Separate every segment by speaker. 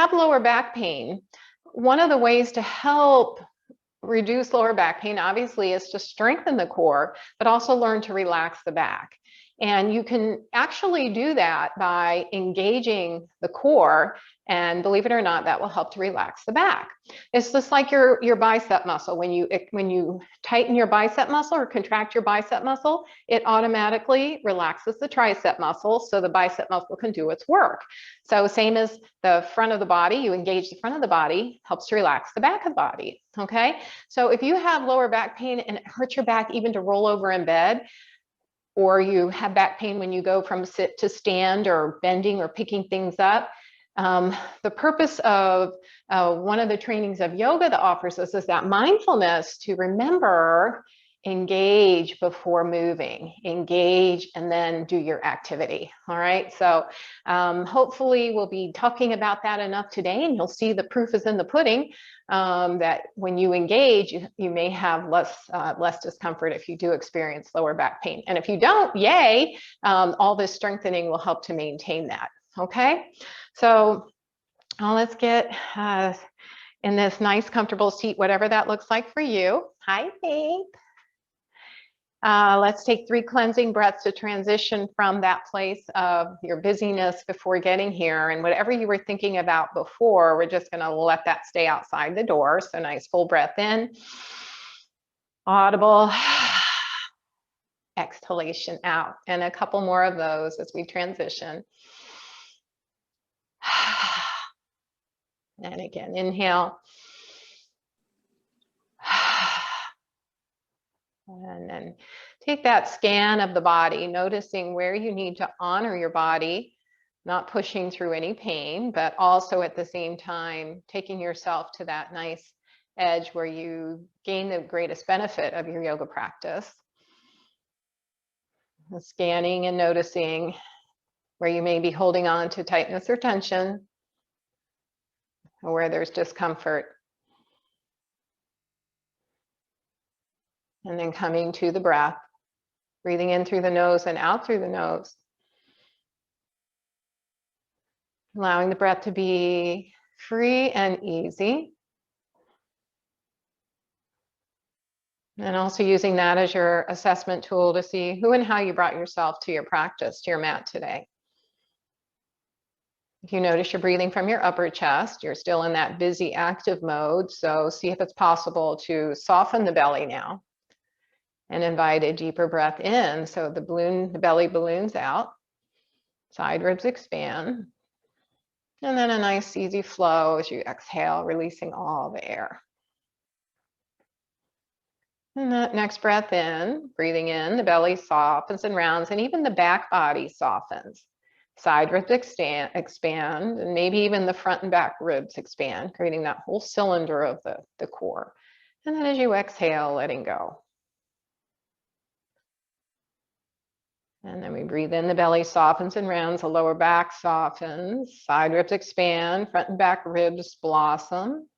Speaker 1: have lower back pain, one of the ways to help reduce lower back pain, obviously, is to strengthen the core, but also learn to relax the back. And you can actually do that by engaging the core, and believe it or not, that will help to relax the back. It's just like your bicep muscle. When you tighten your bicep muscle or contract your bicep muscle, it automatically relaxes the tricep muscle so the bicep muscle can do its work. So same as the front of the body, you engage the front of the body, helps to relax the back of the body, okay? So if you have lower back pain and it hurts your back even to roll over in bed, or you have back pain when you go from sit to stand or bending or picking things up, the purpose of one of the trainings of yoga that offers us is that mindfulness to remember, engage before moving, engage and then do your activity. All right, so hopefully we'll be talking about that enough today, and you'll see the proof is in the pudding, that when you engage, you may have less discomfort if you do experience lower back pain. And if you don't, yay, all this strengthening will help to maintain that. Okay, so let's get in this nice, comfortable seat, whatever that looks like for you. Hi, Faith. Let's take 3 cleansing breaths to transition from that place of your busyness before getting here. And whatever you were thinking about before, we're just going to let that stay outside the door. So nice full breath in, audible exhalation out, and a couple more of those as we transition. And again, inhale. And then take that scan of the body, noticing where you need to honor your body, not pushing through any pain, but also at the same time, taking yourself to that nice edge where you gain the greatest benefit of your yoga practice. And scanning and noticing where you may be holding on to tightness or tension, or where there's discomfort. And then coming to the breath, breathing in through the nose and out through the nose. Allowing the breath to be free and easy. And also using that as your assessment tool to see who and how you brought yourself to your practice, to your mat today. If you notice you're breathing from your upper chest, you're still in that busy, active mode. So see if it's possible to soften the belly now. And invite a deeper breath in. So the belly balloons out, side ribs expand. And then a nice easy flow as you exhale, releasing all the air. And that next breath in, breathing in, the belly softens and rounds, and even the back body softens. Side ribs expand, and maybe even the front and back ribs expand, creating that whole cylinder of the core. And then as you exhale, letting go. And then we breathe in, the belly softens and rounds, the lower back softens, side ribs expand, front and back ribs blossom.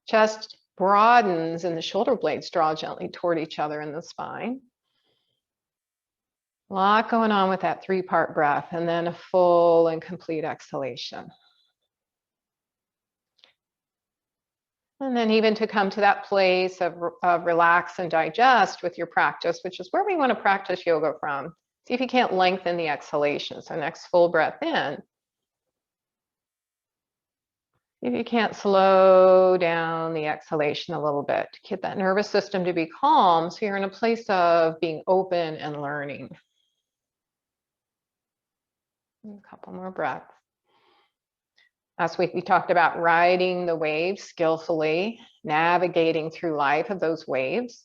Speaker 1: Chest broadens and the shoulder blades draw gently toward each other in the spine. A lot going on with that 3-part breath, and then a full and complete exhalation. And then even to come to that place of relax and digest with your practice, which is where we want to practice yoga from. See if you can't lengthen the exhalation. So next full breath in. If you can't slow down the exhalation a little bit, to get that nervous system to be calm, so you're in a place of being open and learning. A couple more breaths. Last week we talked about riding the waves skillfully, navigating through life of those waves.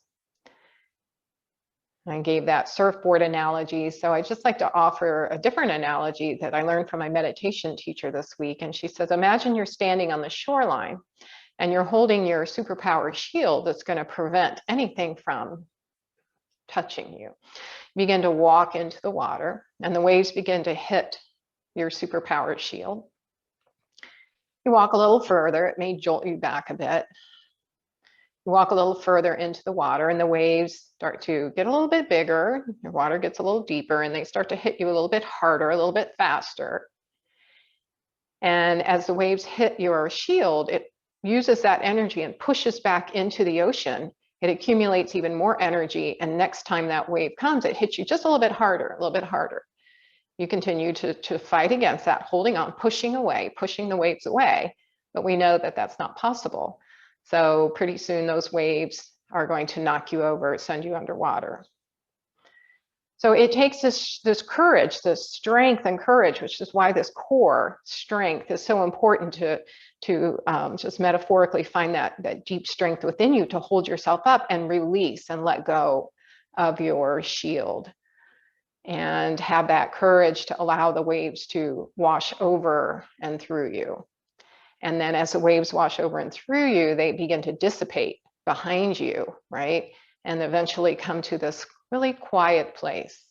Speaker 1: I gave that surfboard analogy, so I'd just like to offer a different analogy that I learned from my meditation teacher this week. And she says, imagine you're standing on the shoreline and you're holding your superpower shield that's going to prevent anything from touching you. You begin to walk into the water and the waves begin to hit your superpower shield. You walk a little further, it may jolt you back a bit. You walk a little further into the water and the waves start to get a little bit bigger. Your water gets a little deeper and they start to hit you a little bit harder, a little bit faster. And as the waves hit your shield, it uses that energy and pushes back into the ocean. It accumulates even more energy. And next time that wave comes, it hits you just a little bit harder, a little bit harder. You continue to fight against that, holding on, pushing away, pushing the waves away. But we know that that's not possible. So pretty soon those waves are going to knock you over, send you underwater. So it takes this courage, this strength and courage, which is why this core strength is so important to just metaphorically find that deep strength within you to hold yourself up and release and let go of your shield, and have that courage to allow the waves to wash over and through you. And then as the waves wash over and through you, they begin to dissipate behind you, right? And eventually come to this really quiet place.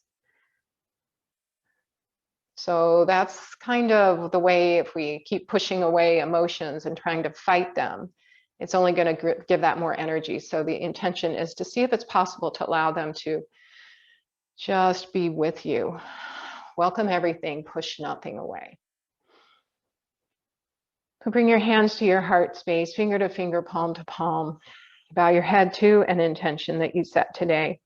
Speaker 1: So that's kind of the way, if we keep pushing away emotions and trying to fight them, it's only going to give that more energy. So the intention is to see if it's possible to allow them to just be with you. Welcome everything, push nothing away. So bring your hands to your heart space, finger to finger, palm to palm. Bow your head to an intention that you set today.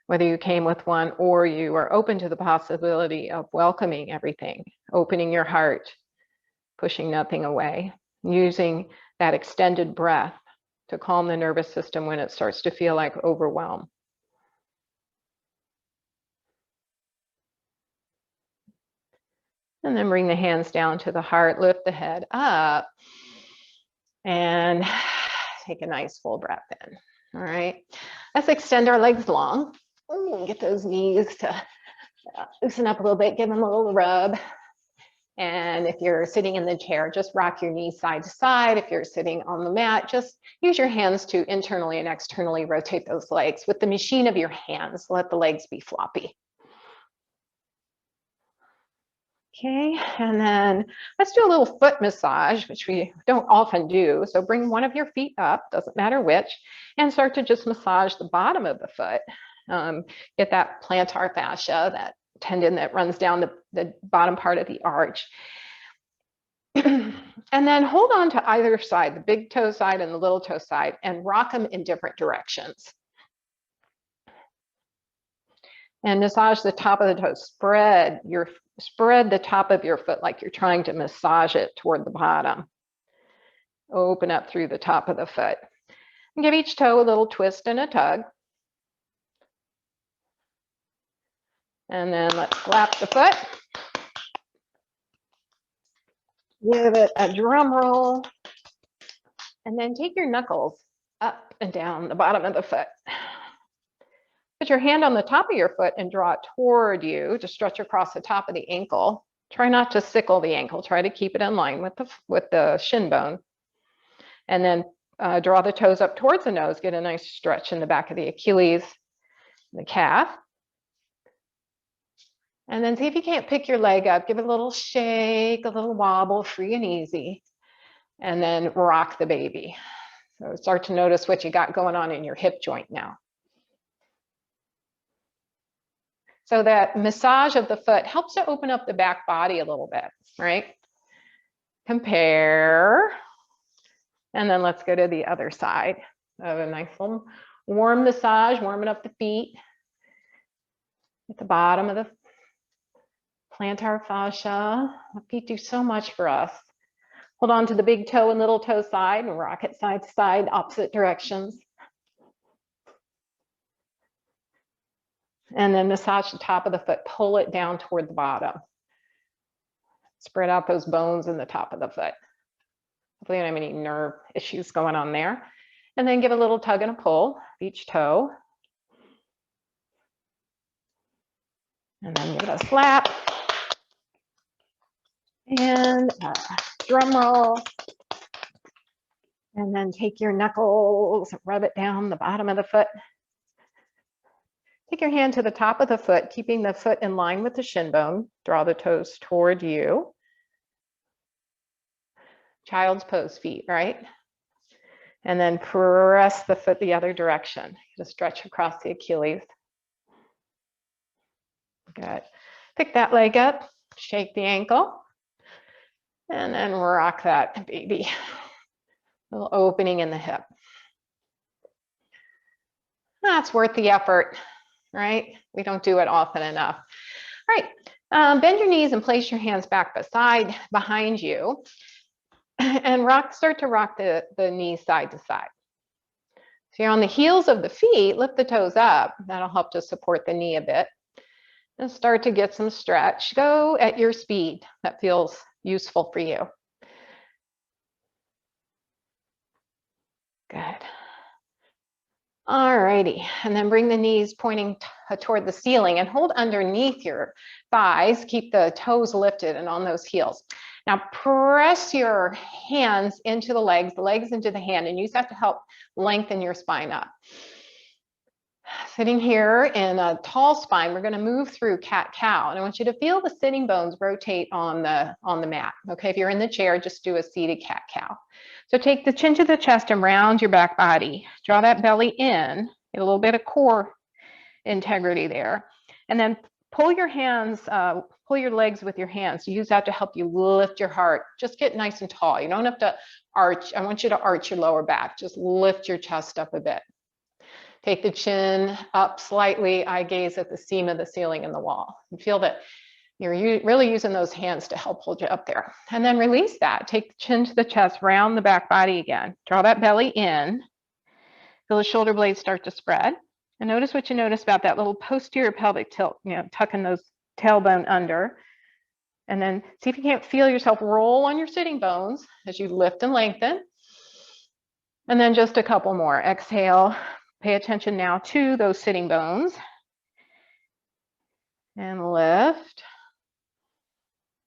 Speaker 1: Whether you came with one or you are open to the possibility of welcoming everything, opening your heart, pushing nothing away, using that extended breath to calm the nervous system when it starts to feel like overwhelm. And then bring the hands down to the heart, lift the head up, and take a nice full breath in. All right, let's extend our legs long. Get those knees to loosen up a little bit, give them a little rub. And if you're sitting in the chair, just rock your knees side to side. If you're sitting on the mat, just use your hands to internally and externally rotate those legs with the machine of your hands. Let the legs be floppy. Okay, and then let's do a little foot massage, which we don't often do. So bring one of your feet up, doesn't matter which, and start to just massage the bottom of the foot. Get that plantar fascia, that tendon that runs down the bottom part of the arch. And then hold on to either side, the big toe side and the little toe side, and rock them in different directions. And massage the top of the toe. Spread the top of your foot like you're trying to massage it toward the bottom. Open up through the top of the foot. And give each toe a little twist and a tug. And then let's slap the foot. Give it a drum roll. And then take your knuckles up and down the bottom of the foot. Put your hand on the top of your foot and draw it toward you to stretch across the top of the ankle. Try not to sickle the ankle. Try to keep it in line with the shin bone. And then draw the toes up towards the nose. Get a nice stretch in the back of the Achilles, the calf. And then see if you can't pick your leg up. Give it a little shake, a little wobble, free and easy. And then rock the baby. So start to notice what you got going on in your hip joint now. So that massage of the foot helps to open up the back body a little bit, right? Compare. And then let's go to the other side. So a nice little warm massage, warming up the feet at the bottom of the plantar fascia. The feet do so much for us. Hold on to the big toe and little toe side and rock it side to side, opposite directions. And then massage the top of the foot, pull it down toward the bottom. Spread out those bones in the top of the foot. Hopefully you don't have any nerve issues going on there. And then give a little tug and a pull of each toe. And then give it a slap. And a drum roll. And then take your knuckles, rub it down the bottom of the foot. Take your hand to the top of the foot, keeping the foot in line with the shin bone. Draw the toes toward you. Child's pose feet, right? And then press the foot the other direction. Just stretch across the Achilles. Good. Pick that leg up. Shake the ankle. And then rock that baby. Little opening in the hip. That's worth the effort, right? We don't do it often enough. All right, bend your knees and place your hands back behind you. And start to rock the knees side to side. So you're on the heels of the feet, lift the toes up. That'll help to support the knee a bit. And start to get some stretch. Go at your speed that feels useful for you. Good. All righty, and then bring the knees pointing toward the ceiling and hold underneath your thighs. Keep the toes lifted and on those heels. Now press your hands into the legs into the hand, and use that to help lengthen your spine up. Sitting here in a tall spine, we're going to move through cat-cow, and I want you to feel the sitting bones rotate on the mat. Okay, if you're in the chair, just do a seated cat-cow. So take the chin to the chest and round your back body. Draw that belly in, get a little bit of core integrity there, and then pull your hands, pull your legs with your hands. Use that to help you lift your heart. Just get nice and tall. You don't have to arch. I want you to arch your lower back. Just lift your chest up a bit. Take the chin up slightly. Eye gaze at the seam of the ceiling and the wall. And feel that you're really using those hands to help hold you up there. And then release that. Take the chin to the chest, round the back body again. Draw that belly in. Feel the shoulder blades start to spread. And notice what you notice about that little posterior pelvic tilt, tucking those tailbone under. And then see if you can't feel yourself roll on your sitting bones as you lift and lengthen. And then just a couple more. Exhale. Pay attention now to those sitting bones. And lift.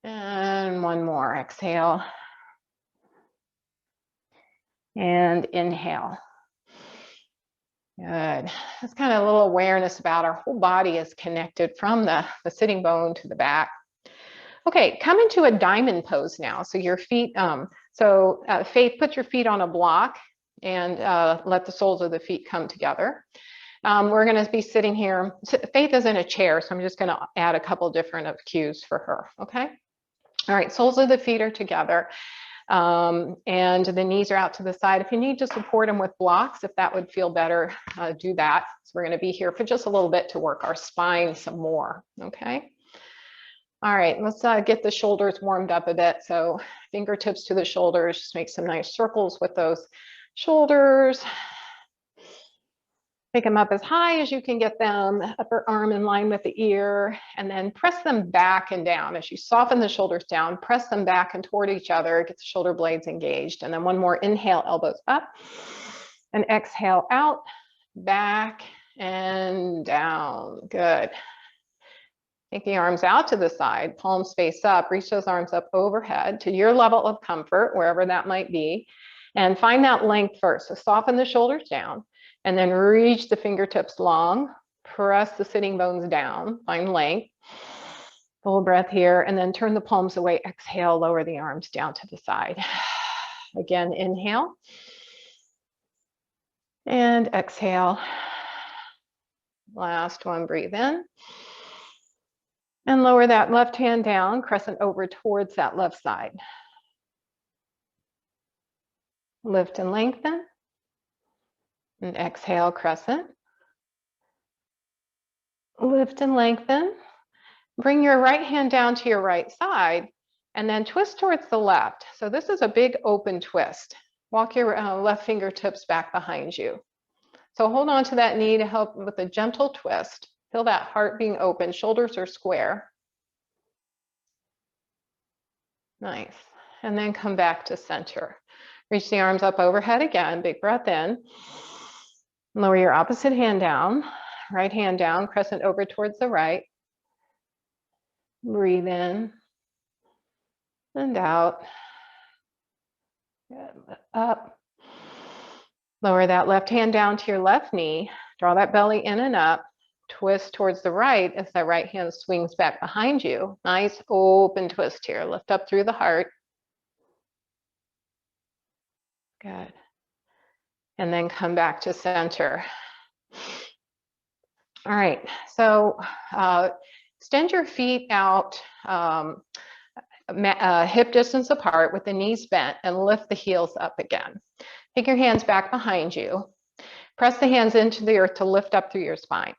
Speaker 1: And one more. Exhale. And inhale. Good. That's kind of a little awareness about our whole body is connected from the sitting bone to the back. Okay, come into a diamond pose now. So your feet, Faith, put your feet on a block and let the soles of the feet come together. We're going to be sitting here. Faith is in a chair, so I'm just going to add a couple different cues for her, okay? All right, soles of the feet are together. And the knees are out to the side. If you need to support them with blocks, if that would feel better, do that. So we're going to be here for just a little bit to work our spine some more, okay? All right, let's get the shoulders warmed up a bit. So fingertips to the shoulders, just make some nice circles with those shoulders. Take them up as high as you can get them, upper arm in line with the ear, and then press them back and down. As you soften the shoulders down, press them back and toward each other, get the shoulder blades engaged. And then one more inhale, elbows up, and exhale out, back and down. Good. Take the arms out to the side, palms face up, reach those arms up overhead to your level of comfort, wherever that might be, and find that length first. So soften the shoulders down. And then reach the fingertips long, press the sitting bones down, find length. Full breath here, and then turn the palms away. Exhale, lower the arms down to the side. Again, inhale. And exhale. Last one, breathe in. And lower that left hand down, crescent over towards that left side. Lift and lengthen. And exhale, crescent. Lift and lengthen. Bring your right hand down to your right side and then twist towards the left. So this is a big open twist. Walk your left fingertips back behind you. So hold on to that knee to help with a gentle twist. Feel that heart being open, shoulders are square. Nice. And then come back to center. Reach the arms up overhead again, big breath in. Lower your opposite hand down, right hand down, crescent over towards the right. Breathe in and out. Good. Up. Lower that left hand down to your left knee. Draw that belly in and up. Twist towards the right as that right hand swings back behind you. Nice open twist here. Lift up through the heart. Good. And then come back to center. All right, so Extend your feet out hip distance apart with the knees bent and lift the heels up again. Take your hands back behind you. Press the hands into the earth to lift up through your spine.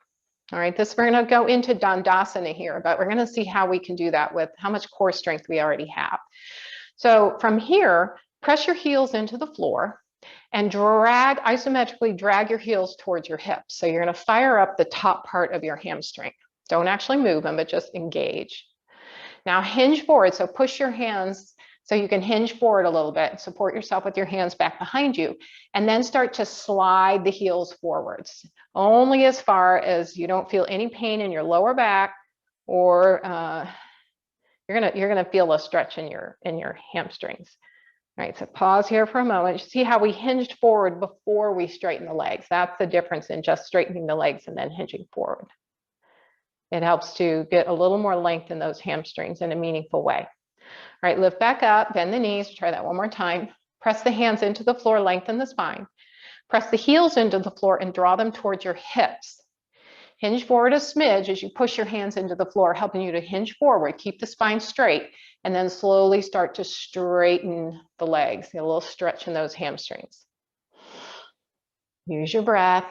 Speaker 1: All right, we're going to go into Dandasana here, but we're going to see how we can do that with how much core strength we already have. So from here, press your heels into the floor and isometrically drag your heels towards your hips. So you're going to fire up the top part of your hamstring. Don't actually move them, but just engage. Now hinge forward, so push your hands so you can hinge forward a little bit, support yourself with your hands back behind you, and then start to slide the heels forwards, only as far as you don't feel any pain in your lower back, or you're gonna feel a stretch in your hamstrings. All right, so pause here for a moment. See how we hinged forward before we straighten the legs. That's the difference in just straightening the legs and then hinging forward. It helps to get a little more length in those hamstrings in a meaningful way. All right, lift back up, bend the knees. Try that one more time. Press the hands into the floor, lengthen the spine. Press the heels into the floor and draw them towards your hips. Hinge forward a smidge as you push your hands into the floor, helping you to hinge forward. Keep the spine straight, and then slowly start to straighten the legs. Get a little stretch in those hamstrings. Use your breath.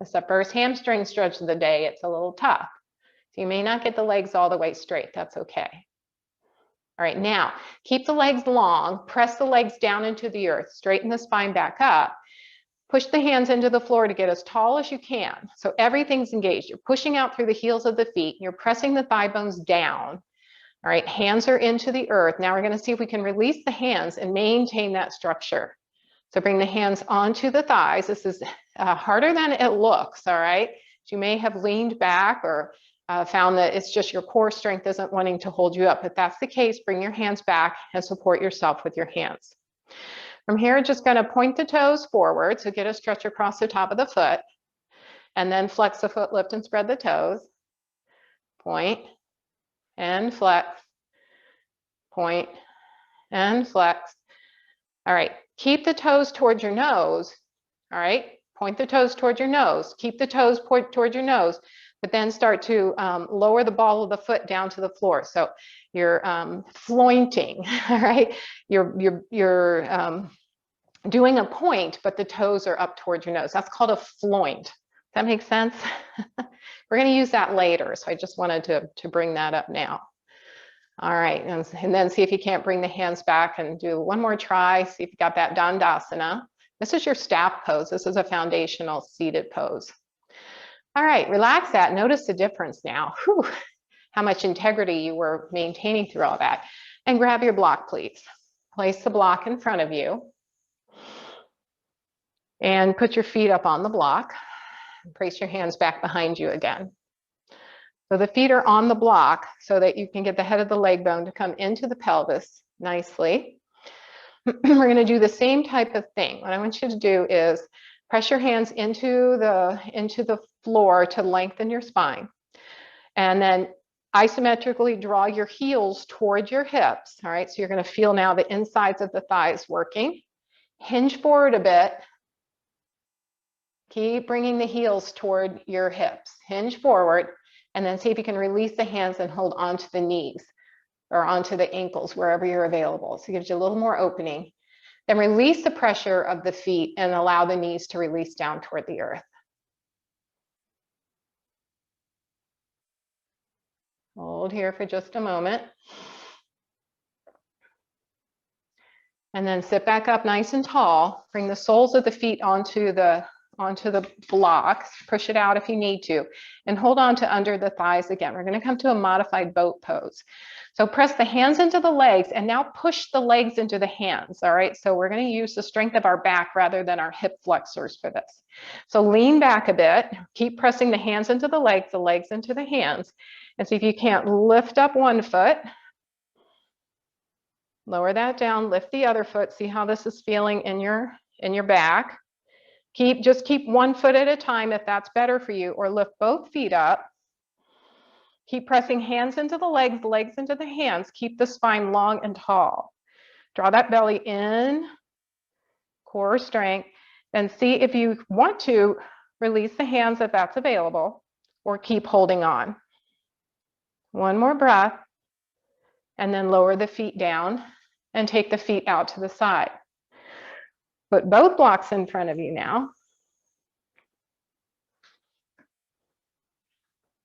Speaker 1: It's the first hamstring stretch of the day. It's a little tough. So you may not get the legs all the way straight. That's okay. All right, now keep the legs long, press the legs down into the earth, straighten the spine back up, push the hands into the floor to get as tall as you can. So everything's engaged. You're pushing out through the heels of the feet. You're pressing the thigh bones down. All right, hands are into the earth. Now we're going to see if we can release the hands and maintain that structure. So bring the hands onto the thighs. This is harder than it looks, all right? You may have leaned back or found that it's just your core strength isn't wanting to hold you up. If that's the case, bring your hands back and support yourself with your hands. From here, just going to point the toes forward. So get a stretch across the top of the foot, and then flex the foot, lift and spread the toes. Point and flex, point and flex. All right, keep the toes towards your nose. All right, point the toes towards your nose. Keep the toes towards your nose, but then start to lower the ball of the foot down to the floor. So you're flointing, all right? You're doing a point, but the toes are up towards your nose. That's called a floint. Does that make sense? We're going to use that later, so I just wanted to bring that up now. All right, and then see if you can't bring the hands back and do one more try. See if you got that Dandasana. This is your staff pose. This is a foundational seated pose. All right, relax that. Notice the difference now. Whew, how much integrity you were maintaining through all that. And grab your block, please. Place the block in front of you. And put your feet up on the block. Place your hands back behind you again. So the feet are on the block so that you can get the head of the leg bone to come into the pelvis nicely. We're going to do the same type of thing. What I want you to do is press your hands into the floor to lengthen your spine. And then isometrically draw your heels towards your hips. All right, so you're going to feel now the insides of the thighs working. Hinge forward a bit. Keep bringing the heels toward your hips. Hinge forward, and then see if you can release the hands and hold onto the knees or onto the ankles, wherever you're available. So it gives you a little more opening. Then release the pressure of the feet and allow the knees to release down toward the earth. Hold here for just a moment. And then sit back up nice and tall. Bring the soles of the feet onto the blocks, push it out if you need to, and hold on to under the thighs again. We're going to come to a modified boat pose. So press the hands into the legs and now push the legs into the hands. All right, so we're going to use the strength of our back rather than our hip flexors for this. So lean back a bit, keep pressing the hands into the legs into the hands, and see if you can't lift up one foot. Lower that down, lift the other foot, see how this is feeling in your back. Just keep one foot at a time if that's better for you, or lift both feet up. Keep pressing hands into the legs into the hands. Keep the spine long and tall. Draw that belly in, core strength, and see if you want to release the hands if that's available, or keep holding on. One more breath, and then lower the feet down and take the feet out to the side. Put both blocks in front of you now.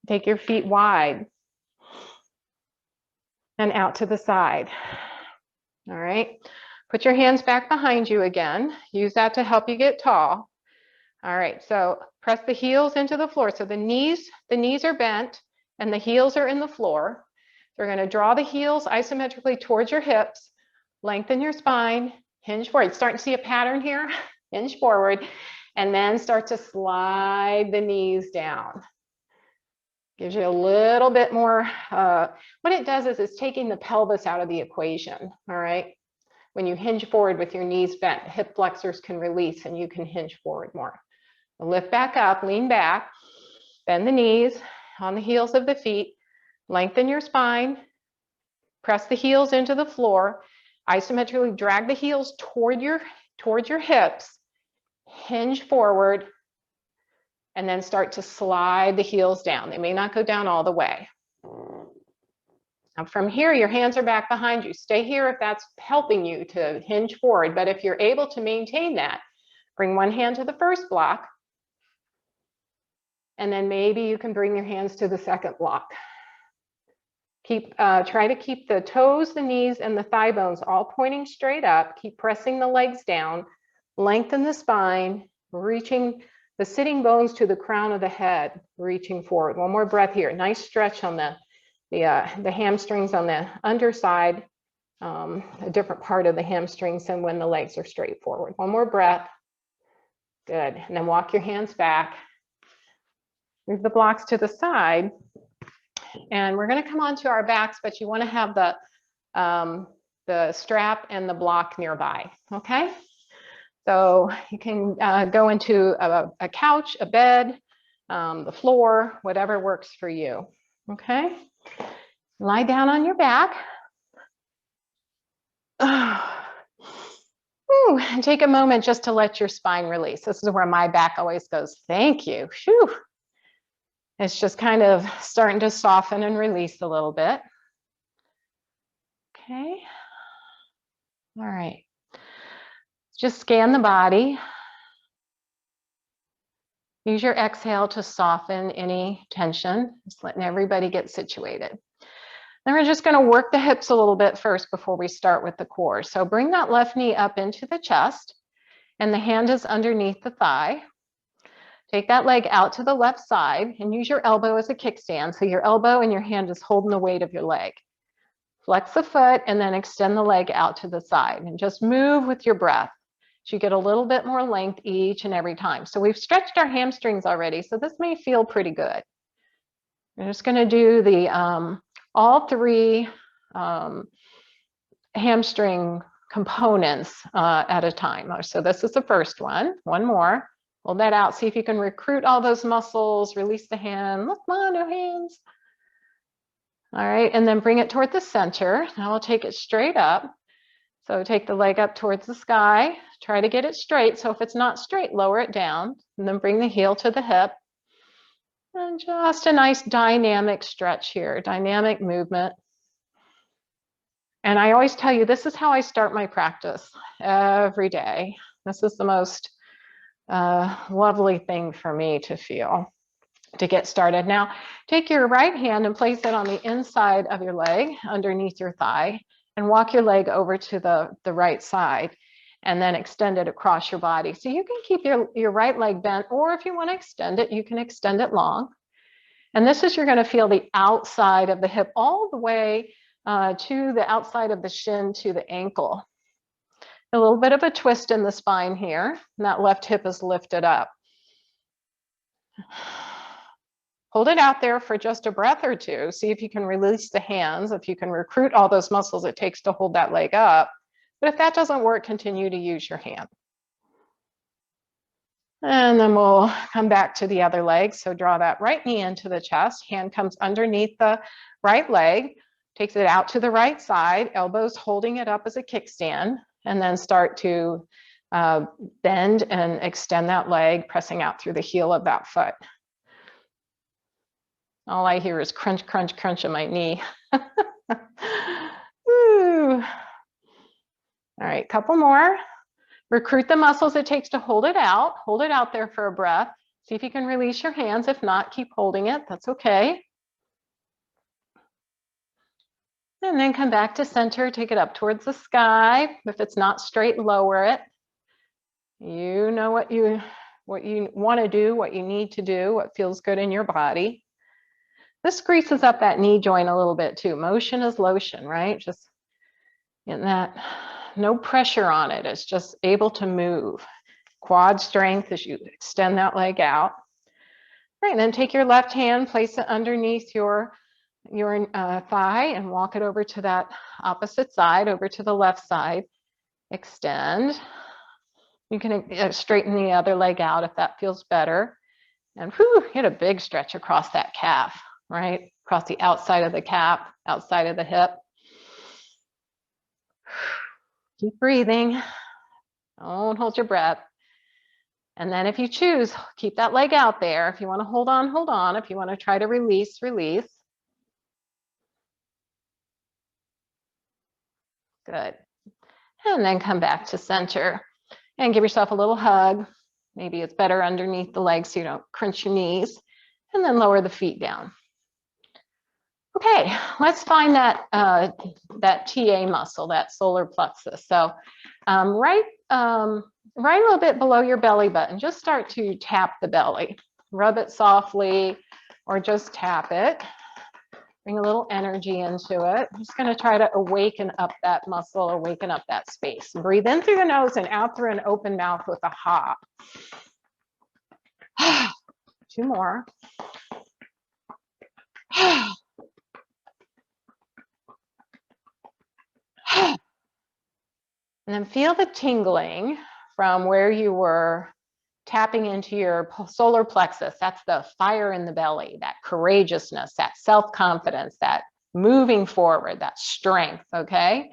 Speaker 1: Take your feet wide and out to the side. All right. Put your hands back behind you again. Use that to help you get tall. All right, so press the heels into the floor. So the knees are bent and the heels are in the floor. You're going to draw the heels isometrically towards your hips, lengthen your spine, hinge forward. Starting to see a pattern here? Hinge forward, and then start to slide the knees down. Gives you a little bit more, what it does is it's taking the pelvis out of the equation, all right? When you hinge forward with your knees bent, hip flexors can release and you can hinge forward more. Lift back up, lean back, bend the knees on the heels of the feet, lengthen your spine, press the heels into the floor, isometrically drag the heels towards your hips, hinge forward, and then start to slide the heels down. They may not go down all the way. Now from here, your hands are back behind you. Stay here if that's helping you to hinge forward, but if you're able to maintain that, bring one hand to the first block, and then maybe you can bring your hands to the second block. Try to keep the toes, the knees, and the thigh bones all pointing straight up. Keep pressing the legs down. Lengthen the spine, reaching the sitting bones to the crown of the head, reaching forward. One more breath here. Nice stretch on the hamstrings on the underside, a different part of the hamstrings than when the legs are straight forward. One more breath. Good. And then walk your hands back. Move the blocks to the side, and we're going to come onto our backs, but you want to have the strap and the block nearby, okay? So you can go into a couch, a bed, the floor, whatever works for you, okay? Lie down on your back. Ooh, and take a moment just to let your spine release. This is where my back always goes, thank you. Whew. It's just kind of starting to soften and release a little bit. Okay. All right. Just scan the body. Use your exhale to soften any tension. Just letting everybody get situated. Then we're just going to work the hips a little bit first before we start with the core. So bring that left knee up into the chest, and the hand is underneath the thigh. Take that leg out to the left side and use your elbow as a kickstand. So your elbow and your hand is holding the weight of your leg. Flex the foot and then extend the leg out to the side and just move with your breath. So you get a little bit more length each and every time. So we've stretched our hamstrings already, so this may feel pretty good. We're just going to do the all three hamstring components at a time. So this is the first one. One more. Hold that out. See if you can recruit all those muscles. Release the hand. Look, come on, no hands. All right, and then bring it toward the center. Now we'll take it straight up. So take the leg up towards the sky. Try to get it straight. So if it's not straight, lower it down. And then bring the heel to the hip. And just a nice dynamic stretch here, dynamic movement. And I always tell you, this is how I start my practice every day. This is the most lovely thing for me to feel to get started. Now, take your right hand and place it on the inside of your leg underneath your thigh and walk your leg over to the right side and then extend it across your body. So you can keep your right leg bent, or if you want to extend it, you can extend it long. And this is, you're going to feel the outside of the hip all the way to the outside of the shin to the ankle. A little bit of a twist in the spine here, and that left hip is lifted up. Hold it out there for just a breath or two. See if you can release the hands, if you can recruit all those muscles it takes to hold that leg up. But if that doesn't work, continue to use your hand. And then we'll come back to the other leg. So draw that right knee into the chest. Hand comes underneath the right leg, takes it out to the right side, elbows holding it up as a kickstand, and then start to bend and extend that leg, pressing out through the heel of that foot. All I hear is crunch, crunch, crunch in my knee. Woo. All right, couple more. Recruit the muscles it takes to hold it out. Hold it out there for a breath. See if you can release your hands. If not, keep holding it. That's okay. And then come back to center. Take it up towards the sky. If it's not straight, lower it. You know what you want to do, what you need to do, what feels good in your body. This greases up that knee joint a little bit too. Motion is lotion, right? Just in that, no pressure on it. It's just able to move. Quad strength as you extend that leg out. All right, then take your left hand, place it underneath your thigh and walk it over to that opposite side, over to the left side. Extend. You can straighten the other leg out if that feels better. And whew, get a big stretch across that calf, right? Across the outside of the calf, outside of the hip. Keep breathing. Don't hold your breath. And then if you choose, keep that leg out there. If you want to hold on, hold on. If you want to try to release, release. Good. And then come back to center and give yourself a little hug. Maybe it's better underneath the legs so you don't crunch your knees. And then lower the feet down. Okay, let's find that TA muscle, that solar plexus. So right a little bit below your belly button, just start to tap the belly. Rub it softly or just tap it. Bring a little energy into it. I'm just going to try to awaken up that muscle, awaken up that space. Breathe in through the nose and out through an open mouth with a hop. 2 more. And then feel the tingling from where you were tapping into your solar plexus. That's the fire in the belly, that courageousness, that self-confidence, that moving forward, that strength, okay?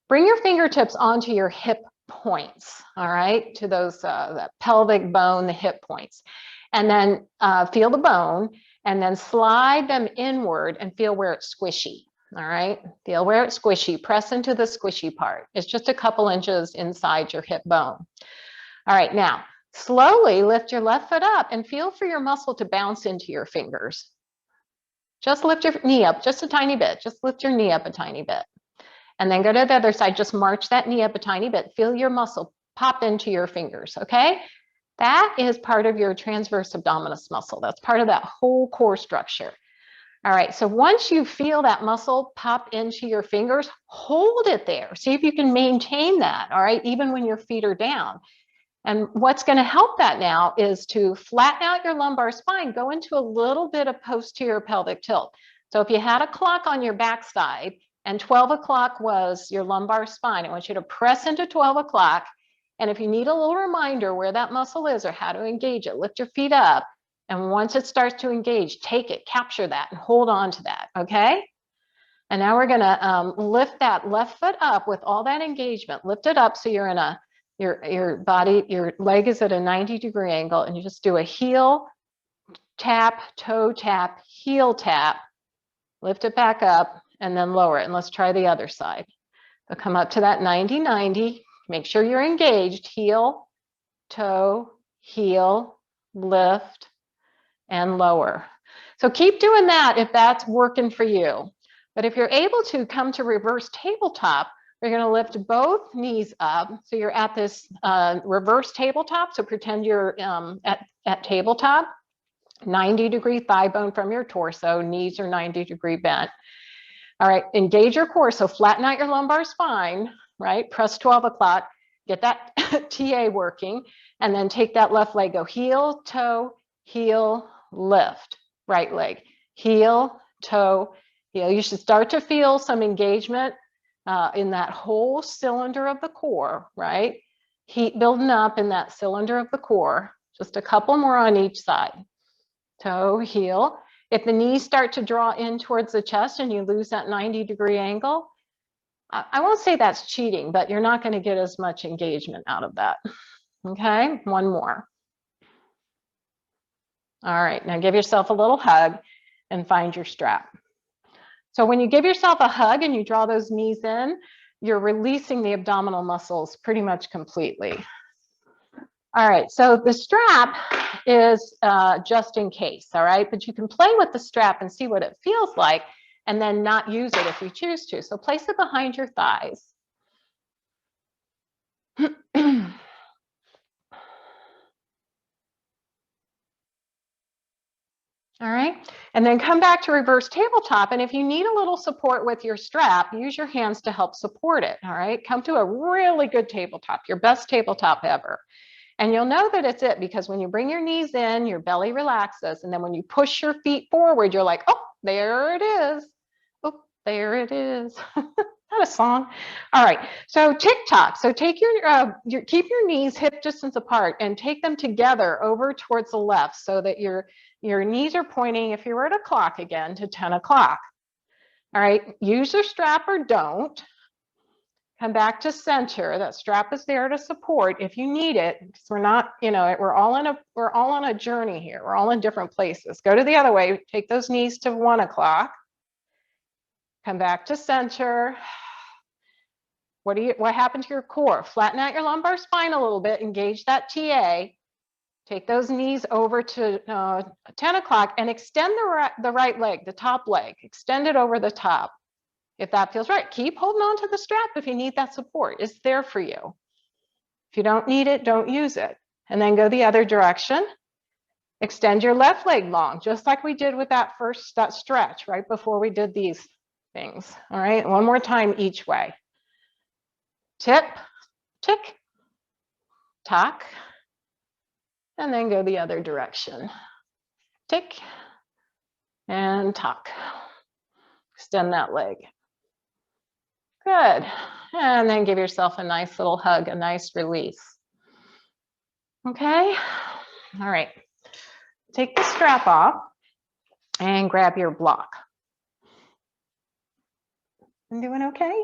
Speaker 1: Bring your fingertips onto your hip points, all right? To those, that pelvic bone, the hip points. And then feel the bone and then slide them inward and feel where it's squishy. All right, feel where it's squishy. Press into the squishy part. It's just a couple inches inside your hip bone. All right, now slowly lift your left foot up and feel for your muscle to bounce into your fingers. Just lift your knee up just a tiny bit. Just lift your knee up a tiny bit. And then go to the other side. Just march that knee up a tiny bit. Feel your muscle pop into your fingers, okay? That is part of your transverse abdominis muscle. That's part of that whole core structure. All right, so once you feel that muscle pop into your fingers, hold it there. See if you can maintain that, all right, even when your feet are down. And what's going to help that now is to flatten out your lumbar spine, go into a little bit of posterior pelvic tilt. So if you had a clock on your backside and 12 o'clock was your lumbar spine, I want you to press into 12 o'clock. And if you need a little reminder where that muscle is or how to engage it, lift your feet up. And once it starts to engage, take it, capture that, and hold on to that, okay? And now we're gonna lift that left foot up with all that engagement. Lift it up so you're in a, your body, your leg is at a 90-degree angle, and you just do a heel tap, toe tap, heel tap, lift it back up, and then lower it. And let's try the other side. So come up to that 90-90, make sure you're engaged, heel, toe, heel, lift, and lower. So keep doing that if that's working for you. But if you're able to come to reverse tabletop, we're going to lift both knees up. So you're at this reverse tabletop. So pretend you're at tabletop, 90-degree thigh bone from your torso, knees are 90-degree bent. All right, engage your core. So flatten out your lumbar spine, right? Press 12 o'clock, get that TA working, and then take that left leg, go heel, toe, heel, lift, right leg, heel, toe, heel. You should start to feel some engagement in that whole cylinder of the core, right? Heat building up in that cylinder of the core. Just a couple more on each side. Toe, heel. If the knees start to draw in towards the chest and you lose that 90-degree angle, I won't say that's cheating, but you're not going to get as much engagement out of that. Okay, one more. All right, now give yourself a little hug. and find your strap. So when you give yourself a hug and you draw those knees in, you're releasing the abdominal muscles pretty much completely. All right, so the strap is just in case, all right? But you can play with the strap and see what it feels like and then not use it if you choose to. So place it behind your thighs. All right, and then come back to reverse tabletop. And if you need a little support with your strap, use your hands to help support it. All right, come to a really good tabletop, your best tabletop ever. And you'll know that it's it because when you bring your knees in, your belly relaxes. And then when you push your feet forward, you're like, oh, there it is. Oh, there it is. Not a song. All right. So tick-tock. So take keep your knees hip distance apart and take them together over towards the left so that your knees are pointing, if you were at a clock again, to 10 o'clock. All right. Use your strap or don't. Come back to center. That strap is there to support if you need it, because we're not, we're all on a journey here. We're all in different places. Go to the other way. Take those knees to 1 o'clock. Come back to center. What happened to your core? Flatten out your lumbar spine a little bit. Engage that TA. Take those knees over to 10 o'clock and extend the right leg, the top leg. Extend it over the top. If that feels right, keep holding on to the strap if you need that support. It's there for you. If you don't need it, don't use it. And then go the other direction. Extend your left leg long, just like we did with that stretch right before we did these things. All right, one more time each way. Tip, tick, tock, and then go the other direction. Tick and tock. Extend that leg. Good. And then give yourself a nice little hug, a nice release. Okay. All right. Take the strap off and grab your block. I'm doing okay?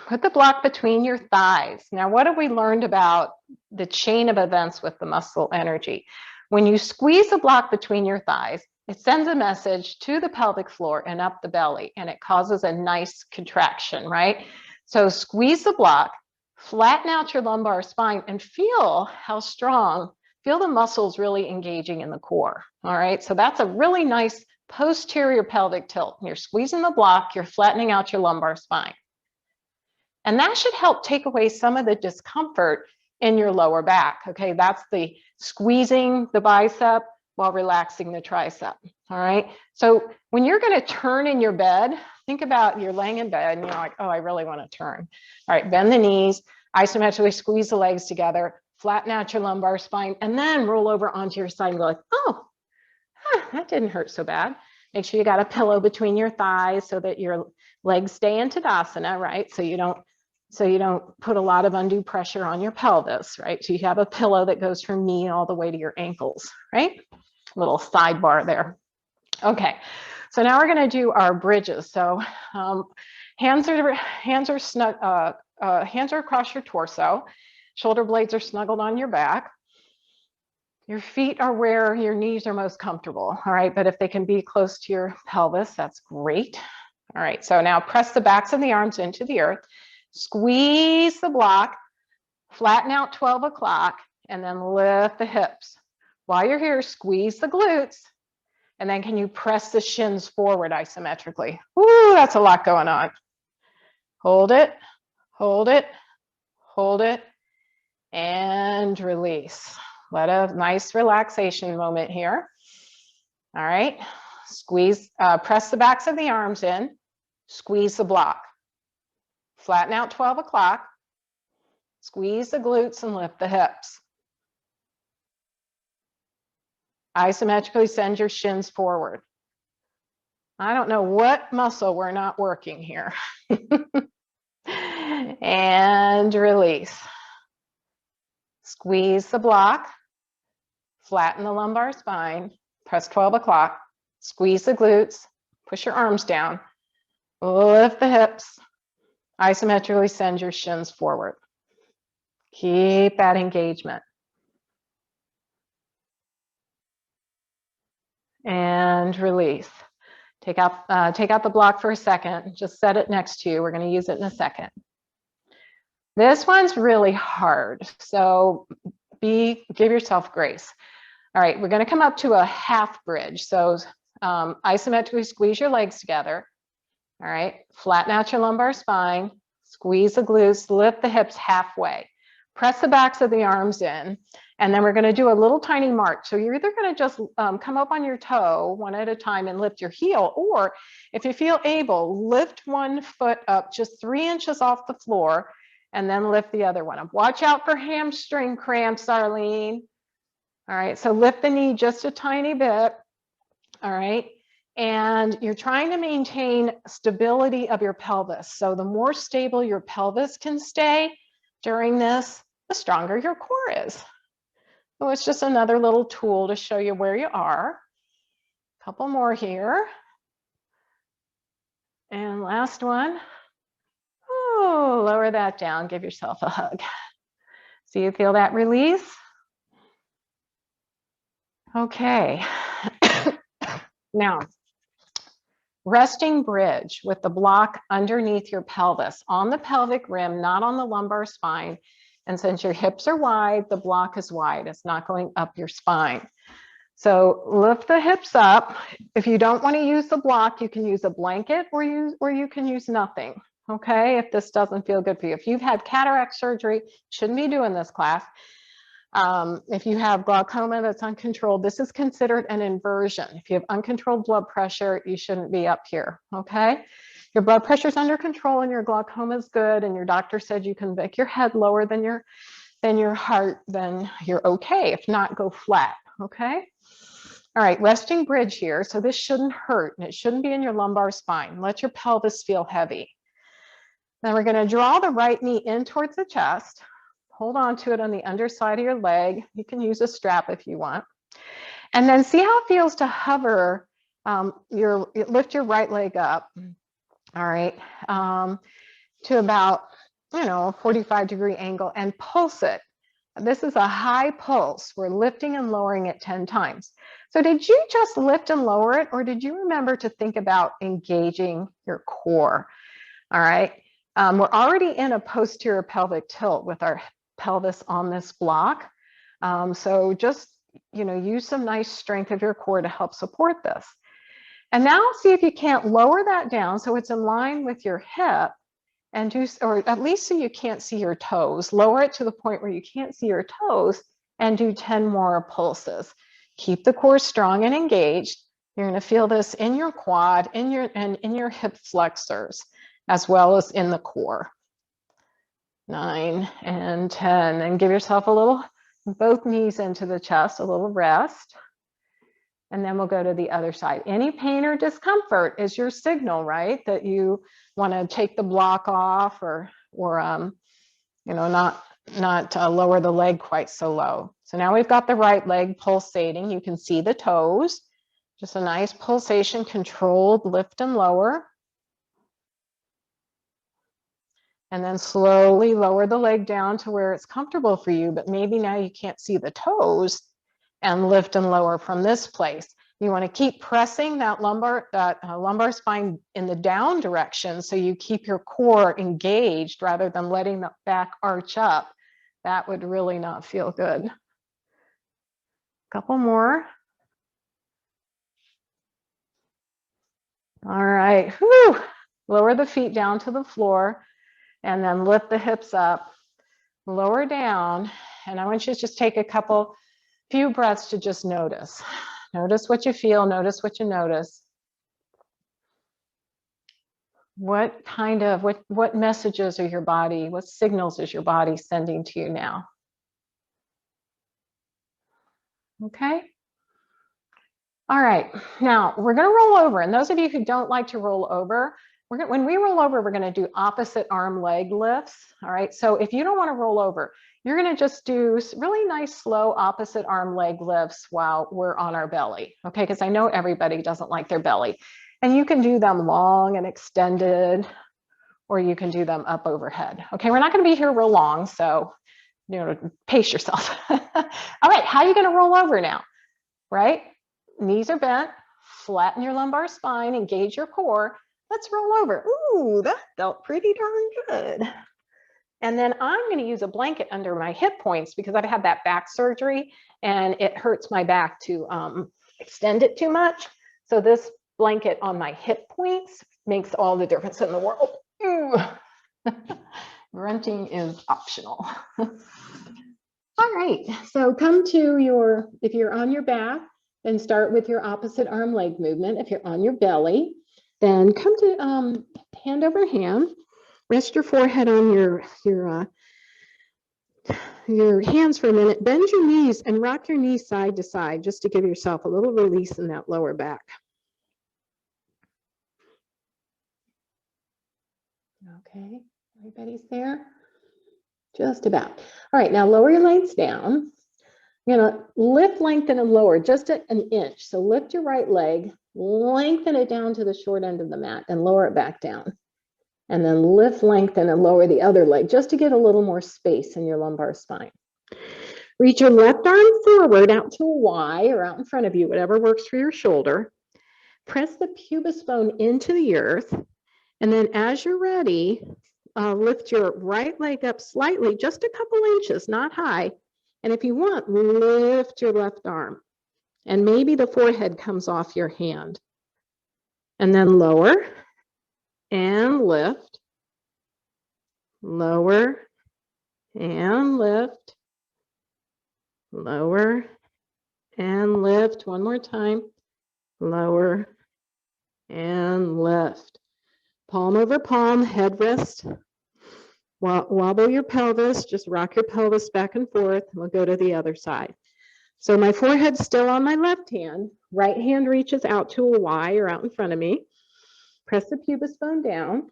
Speaker 1: Put the block between your thighs. Now, what have we learned about the chain of events with the muscle energy? When you squeeze the block between your thighs, it sends a message to the pelvic floor and up the belly, and it causes a nice contraction, right? So squeeze the block, flatten out your lumbar spine, and feel how strong, feel the muscles really engaging in the core, all right? So that's a really nice posterior pelvic tilt. You're squeezing the block, you're flattening out your lumbar spine. And that should help take away some of the discomfort in your lower back, okay? That's the squeezing the bicep while relaxing the tricep, all right? So when you're gonna turn in your bed, think about you're laying in bed and you're like, oh, I really wanna turn. All right, bend the knees, isometrically squeeze the legs together, flatten out your lumbar spine, and then roll over onto your side and go like, oh, that didn't hurt so bad. Make sure you got a pillow between your thighs so that your legs stay in Tadasana, right? So you don't put a lot of undue pressure on your pelvis, right? So you have a pillow that goes from knee all the way to your ankles, right? Little sidebar there. Okay, so now we're going to do our bridges. So hands are snug, hands are across your torso, shoulder blades are snuggled on your back. Your feet are where your knees are most comfortable, all right? But if they can be close to your pelvis, that's great. All right, so now press the backs of the arms into the earth, squeeze the block, flatten out 12 o'clock, and then lift the hips. While you're here, squeeze the glutes, and then can you press the shins forward isometrically? Ooh, that's a lot going on. Hold it, hold it, hold it, and release. Let a nice relaxation moment here. All right, squeeze, press the backs of the arms in, squeeze the block. Flatten out 12 o'clock, squeeze the glutes and lift the hips. Isometrically send your shins forward. I don't know what muscle we're not working here. And release. Squeeze the block, flatten the lumbar spine, press 12 o'clock, squeeze the glutes, push your arms down, lift the hips, isometrically send your shins forward. Keep that engagement. and release. Take out the block for a second. Just set it next to you. We're going to use it in a second. This one's really hard, so give yourself grace. All right, we're going to come up to a half bridge. So isometrically squeeze your legs together. All right, flatten out your lumbar spine, squeeze the glutes, lift the hips halfway. Press the backs of the arms in, and then we're going to do a little tiny march. So you're either going to just come up on your toe one at a time and lift your heel, or if you feel able, lift one foot up just 3 inches off the floor and then lift the other one up. Watch out for hamstring cramps, Arlene. All right, so lift the knee just a tiny bit. All right, and you're trying to maintain stability of your pelvis. So the more stable your pelvis can stay during this, the stronger your core is. So it's just another little tool to show you where you are. A couple more here. And last one. Oh, lower that down, give yourself a hug. So you feel that release? Okay. Now, resting bridge with the block underneath your pelvis, on the pelvic rim, not on the lumbar spine. And since your hips are wide, the block is wide. It's not going up your spine. So lift the hips up. If you don't want to use the block, you can use a blanket or you can use nothing. Okay, if this doesn't feel good for you. If you've had cataract surgery, shouldn't be doing this class. If you have glaucoma that's uncontrolled, this is considered an inversion. If you have uncontrolled blood pressure, you shouldn't be up here, okay? Your blood pressure is under control and your glaucoma is good, and your doctor said you can make your head lower than your heart, then you're okay. If not, go flat, okay? All right, resting bridge here. So this shouldn't hurt, and it shouldn't be in your lumbar spine. Let your pelvis feel heavy. Then we're going to draw the right knee in towards the chest. Hold on to it on the underside of your leg. You can use a strap if you want. And then see how it feels to hover, lift your right leg up, all right, to about, a 45-degree angle and pulse it. This is a high pulse. We're lifting and lowering it 10 times. So did you just lift and lower it, or did you remember to think about engaging your core? All right. We're already in a posterior pelvic tilt with our pelvis on this block. So just, use some nice strength of your core to help support this. And now see if you can't lower that down so it's in line with your hip, and or at least so you can't see your toes. Lower it to the point where you can't see your toes and do 10 more pulses. Keep the core strong and engaged. You're going to feel this in your quad, in your hip flexors, as well as in the core. 9 and 10, and give yourself a little, both knees into the chest, a little rest. And then we'll go to the other side. Any pain or discomfort is your signal, right? That you want to take the block off or not lower the leg quite so low. So now we've got the right leg pulsating. You can see the toes, just a nice pulsation, controlled lift and lower. And then slowly lower the leg down to where it's comfortable for you, but maybe now you can't see the toes, and lift and lower from this place. You want to keep pressing that lumbar spine in the down direction so you keep your core engaged rather than letting the back arch up. That would really not feel good. Couple more. All right. Whew. Lower the feet down to the floor. And then lift the hips up, lower down. And I want you to just take a few breaths to just notice. Notice what you feel, notice what you notice. What messages are your body, what signals is your body sending to you now? Okay. All right, now we're going to roll over. And those of you who don't like to roll over, when we roll over, we're going to do opposite arm leg lifts. All right, so if you don't want to roll over, you're going to just do really nice, slow opposite arm leg lifts while we're on our belly. Okay, because I know everybody doesn't like their belly. And you can do them long and extended, or you can do them up overhead. Okay, we're not going to be here real long, so pace yourself. All right, how are you going to roll over now? Right? knees are bent, flatten your lumbar spine, engage your core. Let's roll over. Ooh, that felt pretty darn good. And then I'm going to use a blanket under my hip points because I've had that back surgery and it hurts my back to extend it too much. So this blanket on my hip points makes all the difference in the world. Ooh. Grunting is optional. All right, so come to your, if you're on your back, then start with your opposite arm leg movement. If you're on your belly, then come to hand over hand. Rest your forehead on your hands for a minute. Bend your knees and rock your knees side to side just to give yourself a little release in that lower back. Okay, everybody's there? Just about. All right, now lower your legs down. You're gonna lift, lengthen, and lower just an inch. So lift your right leg, lengthen it down to the short end of the mat, and lower it back down. And then lift, lengthen, and lower the other leg just to get a little more space in your lumbar spine. Reach your left arm forward out to a Y or out in front of you, whatever works for your shoulder. Press the pubis bone into the earth. And then as you're ready, lift your right leg up slightly, just a couple inches, not high. And if you want, lift your left arm. And maybe the forehead comes off your hand. And then lower and lift. Lower and lift. Lower and lift. One more time. Lower and lift. Palm over palm, head rest. Wobble your pelvis, just rock your pelvis back and forth. We'll go to the other side. So my forehead's still on my left hand. Right hand reaches out to a Y or out in front of me. Press the pubis bone down.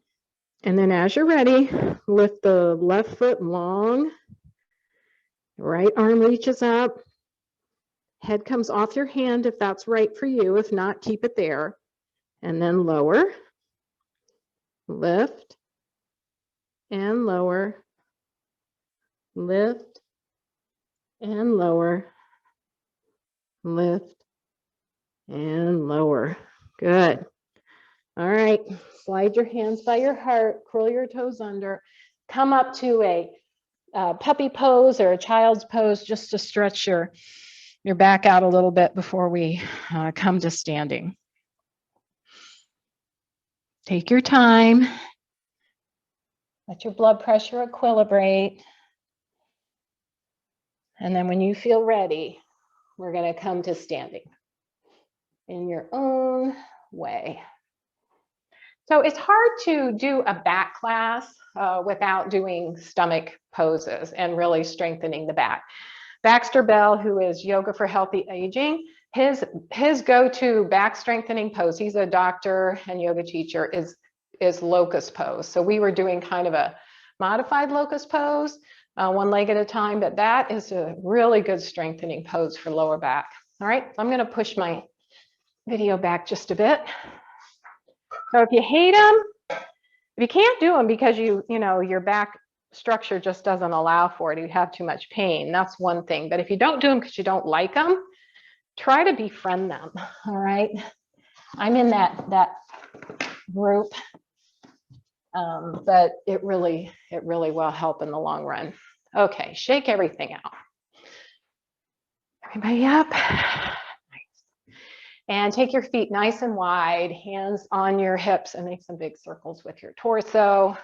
Speaker 1: And then as you're ready, lift the left foot long. Right arm reaches up. Head comes off your hand if that's right for you. If not, keep it there. And then lower. Lift. And lower. Lift. And lower. Lift. And lower. Good. All right. Slide your hands by your heart. Curl your toes under. Come up to a puppy pose or a child's pose just to stretch your back out a little bit before we come to standing. Take your time. Let your blood pressure equilibrate. And then when you feel ready, we're going to come to standing in your own way. So it's hard to do a back class without doing stomach poses and really strengthening the back. Baxter Bell, who is Yoga for Healthy Aging, his go-to back strengthening pose, he's a doctor and yoga teacher, is locust pose. So we were doing kind of a modified locust pose, one leg at a time, but that is a really good strengthening pose for lower back. All right, I'm going to push my video back just a bit. So if you hate them, if you can't do them because you know your back structure just doesn't allow for it, you have too much pain, that's one thing. But if you don't do them because you don't like them, try to befriend them. All right, I'm in that group, but it really will help in the long run. Okay, shake everything out. Everybody up. And take your feet nice and wide, hands on your hips, and make some big circles with your torso.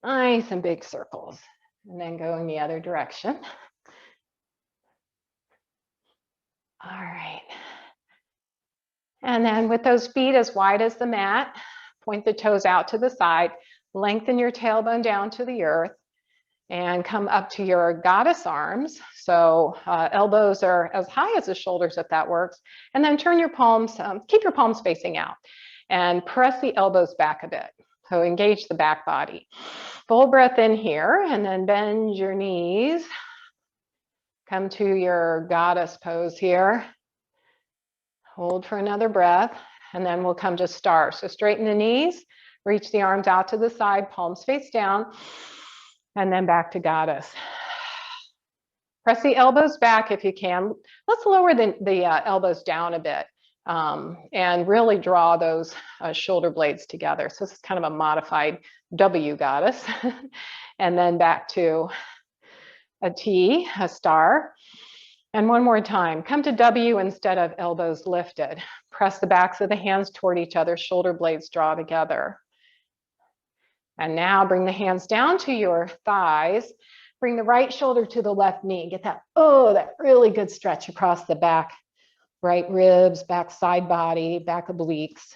Speaker 1: Nice and big circles. And then go in the other direction. All right. And then with those feet as wide as the mat, point the toes out to the side, lengthen your tailbone down to the earth, and come up to your goddess arms. So elbows are as high as the shoulders if that works. And then turn your palms, keep your palms facing out and press the elbows back a bit. So engage the back body. Full breath in here and then bend your knees. Come to your goddess pose here. Hold for another breath and then we'll come to star. So straighten the knees, reach the arms out to the side, palms face down. And then back to goddess. Press the elbows back if you can. Let's lower the elbows down a bit and really draw those shoulder blades together. So this is kind of a modified W goddess. And then back to a T, a star. And one more time, come to W instead of elbows lifted. Press the backs of the hands toward each other, shoulder blades draw together. And now bring the hands down to your thighs. Bring the right shoulder to the left knee. Get that, oh, that really good stretch across the back, right ribs, back side body, back obliques.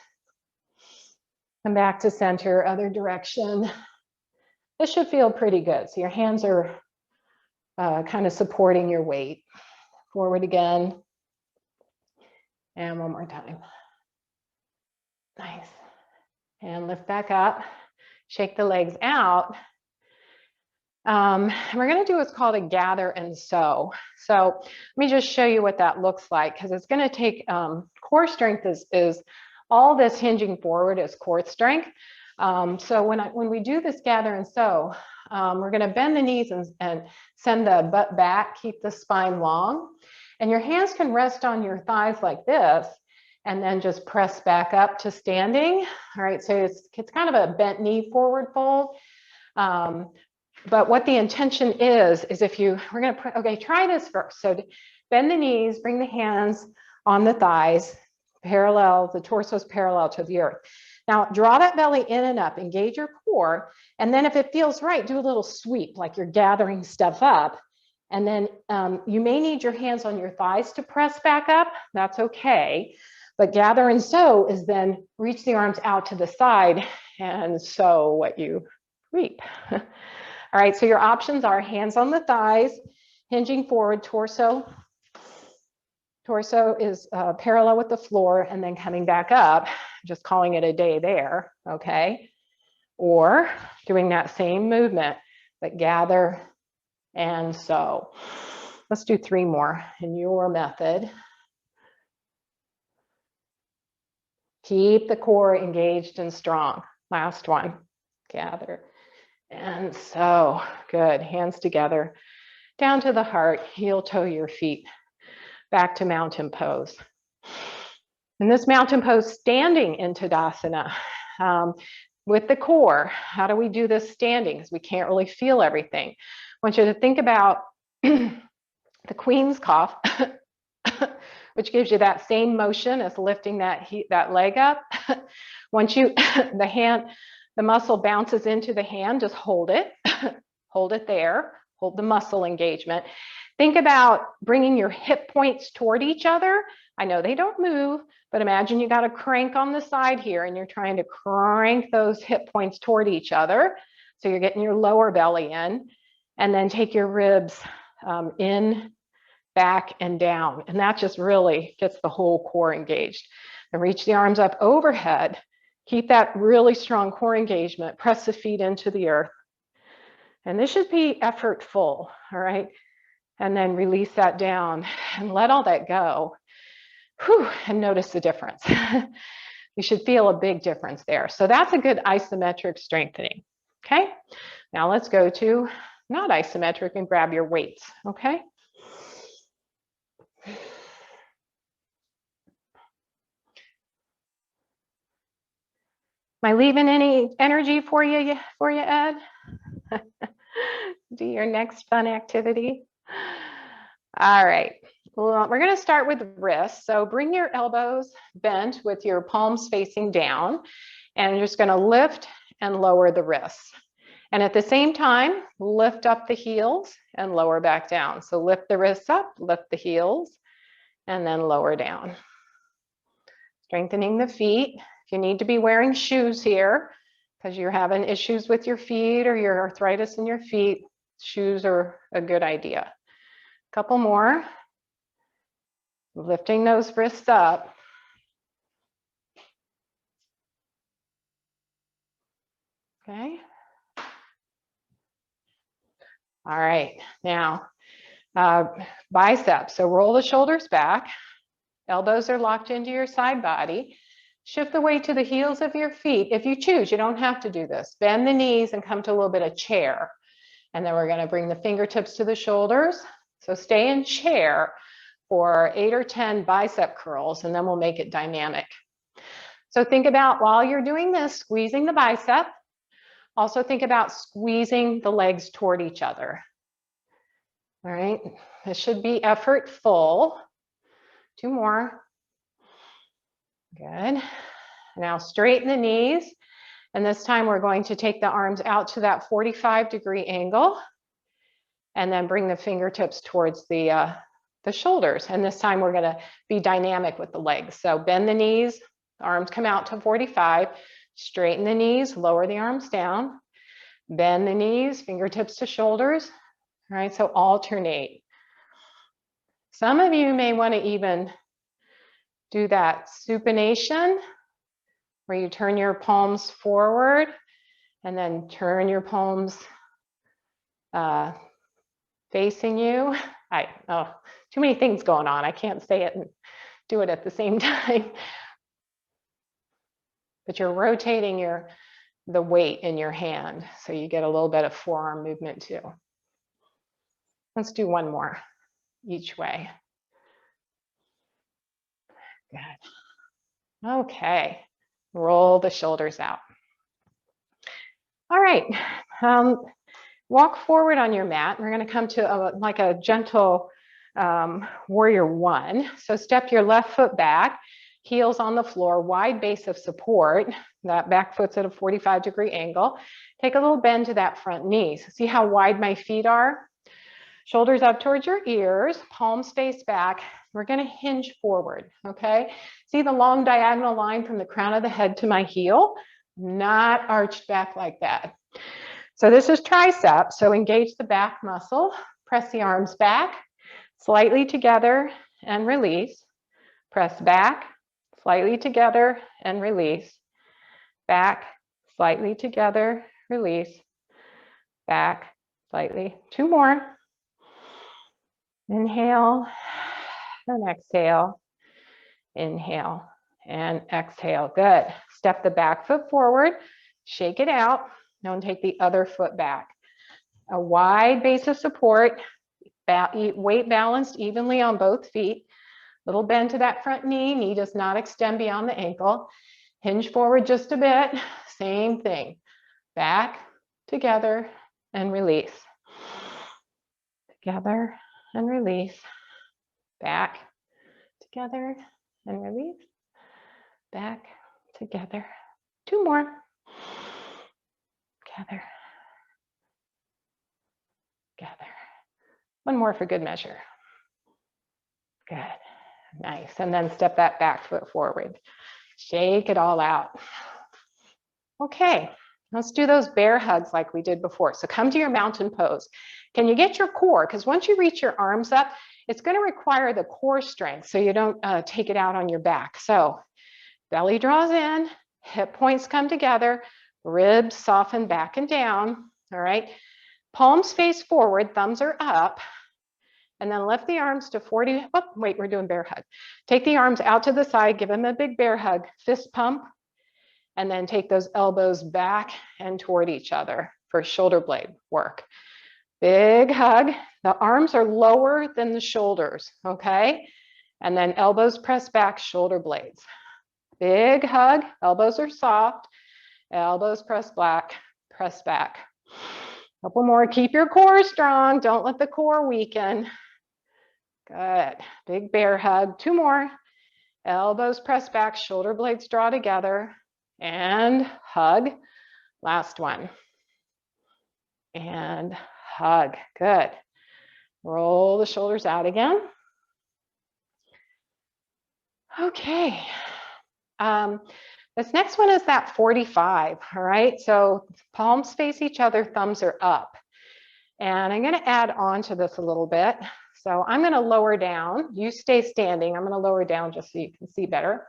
Speaker 1: Come back to center, other direction. This should feel pretty good. So your hands are kind of supporting your weight. Forward again. And one more time. Nice. And lift back up. Shake the legs out. And we're going to do what's called a gather and sew. So let me just show you what that looks like, because it's going to take core strength is all this hinging forward is core strength. So when we do this gather and sew, we're going to bend the knees and send the butt back, keep the spine long. And your hands can rest on your thighs like this, and then just press back up to standing. All right, so it's kind of a bent knee forward fold. But what the intention is if we're going to, okay, try this first. So bend the knees, bring the hands on the thighs, parallel, the torso is parallel to the earth. Now draw that belly in and up, engage your core. And then if it feels right, do a little sweep, like you're gathering stuff up. And then you may need your hands on your thighs to press back up. That's okay. But gather and sew is then reach the arms out to the side and sew what you reap. All right, so your options are hands on the thighs, hinging forward, torso is parallel with the floor, and then coming back up, just calling it a day there, okay? Or doing that same movement, but gather and sew. Let's do 3 more in your method. Keep the core engaged and strong. Last one, gather and sew. Good, hands together, down to the heart, heel toe your feet, back to mountain pose. In this mountain pose, standing in Tadasana, with the core, how do we do this standing? Because we can't really feel everything. I want you to think about the Queen's cough, which gives you that same motion as lifting that leg up. Once the muscle bounces into the hand, just hold it, hold it there, hold the muscle engagement. Think about bringing your hip points toward each other. I know they don't move, but imagine you got a crank on the side here and you're trying to crank those hip points toward each other. So you're getting your lower belly in, and then take your ribs in, back, and down. And that just really gets the whole core engaged. And reach the arms up overhead. Keep that really strong core engagement. Press the feet into the earth. And this should be effortful, all right? And then release that down and let all that go. Whew, and notice the difference. You should feel a big difference there. So that's a good isometric strengthening, okay? Now let's go to not isometric and grab your weights, okay? Am I leaving any energy for you, Ed? Do your next fun activity. All right, well, we're gonna start with wrists. So bring your elbows bent with your palms facing down, and you're just gonna lift and lower the wrists. And at the same time, lift up the heels and lower back down. So lift the wrists up, lift the heels, and then lower down. Strengthening the feet. If you need to be wearing shoes here, because you're having issues with your feet or your arthritis in your feet, shoes are a good idea. Couple more. Lifting those wrists up. Okay. All right, now biceps. So roll the shoulders back. Elbows are locked into your side body. Shift the weight to the heels of your feet. If you choose, you don't have to do this. Bend the knees and come to a little bit of chair. And then we're going to bring the fingertips to the shoulders, So stay in chair for 8 or 10 bicep curls, and then we'll make it dynamic. So think about, while you're doing this, squeezing the bicep. Also think about squeezing the legs toward each other. All right, this should be effortful. 2 more. Good. Now straighten the knees. And this time we're going to take the arms out to that 45-degree angle and then bring the fingertips towards the shoulders. And this time we're going to be dynamic with the legs. So bend the knees, arms come out to 45, straighten the knees, lower the arms down, bend the knees, fingertips to shoulders. All right, so alternate. Some of you may want to even do that supination where you turn your palms forward and then turn your palms facing you. Too many things going on. I can't say it and do it at the same time. But you're rotating the weight in your hand, so you get a little bit of forearm movement too. Let's do one more each way. Good. Okay, roll the shoulders out. All right, walk forward on your mat. We're going to come to like a gentle warrior one. So step your left foot back, heels on the floor, wide base of support. That back foot's at a 45-degree angle. Take a little bend to that front knee. So see how wide my feet are? Shoulders up towards your ears, palms face back. We're going to hinge forward, okay? See the long diagonal line from the crown of the head to my heel? Not arched back like that. So this is tricep, so engage the back muscle, press the arms back, slightly together and release. Press back, slightly together and release. Back, slightly together, release. Back, slightly. 2 more. Inhale and exhale. Inhale and exhale. Good. Step the back foot forward, shake it out. Now take the other foot back. A wide base of support, weight balanced evenly on both feet. Little bend to that front knee. Knee does not extend beyond the ankle. Hinge forward just a bit. Same thing. Back, together, and release. Together and release. Back, together, and release. Back, together. 2 more. Together. Together. 1 more for good measure. Good. Nice. And then step that back foot forward. Shake it all out. Okay. Let's do those bear hugs like we did before. So come to your mountain pose. Can you get your core? Because once you reach your arms up, it's going to require the core strength so you don't take it out on your back. So belly draws in, hip points come together, ribs soften back and down. All right. Palms face forward, thumbs are up. And then lift the arms to 40. Oh, wait, we're doing bear hug. Take the arms out to the side, give them a big bear hug, fist pump. And then take those elbows back and toward each other for shoulder blade work. Big hug. The arms are lower than the shoulders, okay? And then elbows press back, shoulder blades. Big hug, elbows are soft. Elbows press back, press back. Couple more, keep your core strong. Don't let the core weaken. Good, big bear hug. 2 more. Elbows press back, shoulder blades draw together. And hug. Last one. And hug. Good. Roll the shoulders out again. Okay. This next one is that 45. All right. So palms face each other, thumbs are up. And I'm going to add on to this a little bit. So I'm going to lower down. You stay standing. I'm going to lower down just so you can see better.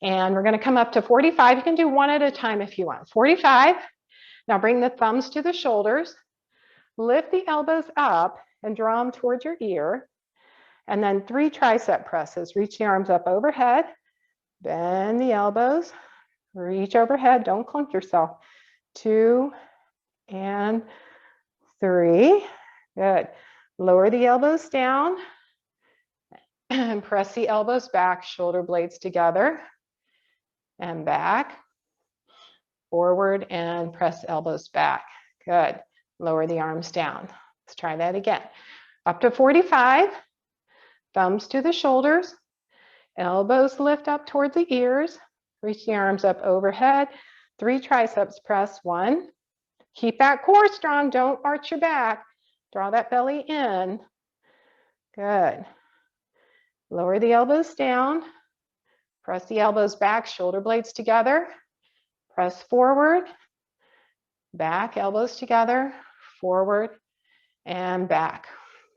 Speaker 1: And we're going to come up to 45. You can do 1 at a time if you want. 45. Now bring the thumbs to the shoulders. Lift the elbows up and draw them towards your ear. And then 3 tricep presses. Reach the arms up overhead. Bend the elbows. Reach overhead. Don't clunk yourself. 2 and 3. Good. Lower the elbows down and press the elbows back, shoulder blades together and back, forward and press elbows back. Good. Lower the arms down. Let's try that again. Up to 45, thumbs to the shoulders, elbows lift up towards the ears, reach the arms up overhead, 3 triceps press, 1. Keep that core strong, don't arch your back. Draw that belly in. Good. Lower the elbows down, press the elbows back, shoulder blades together, press forward, back, elbows together, forward, and back.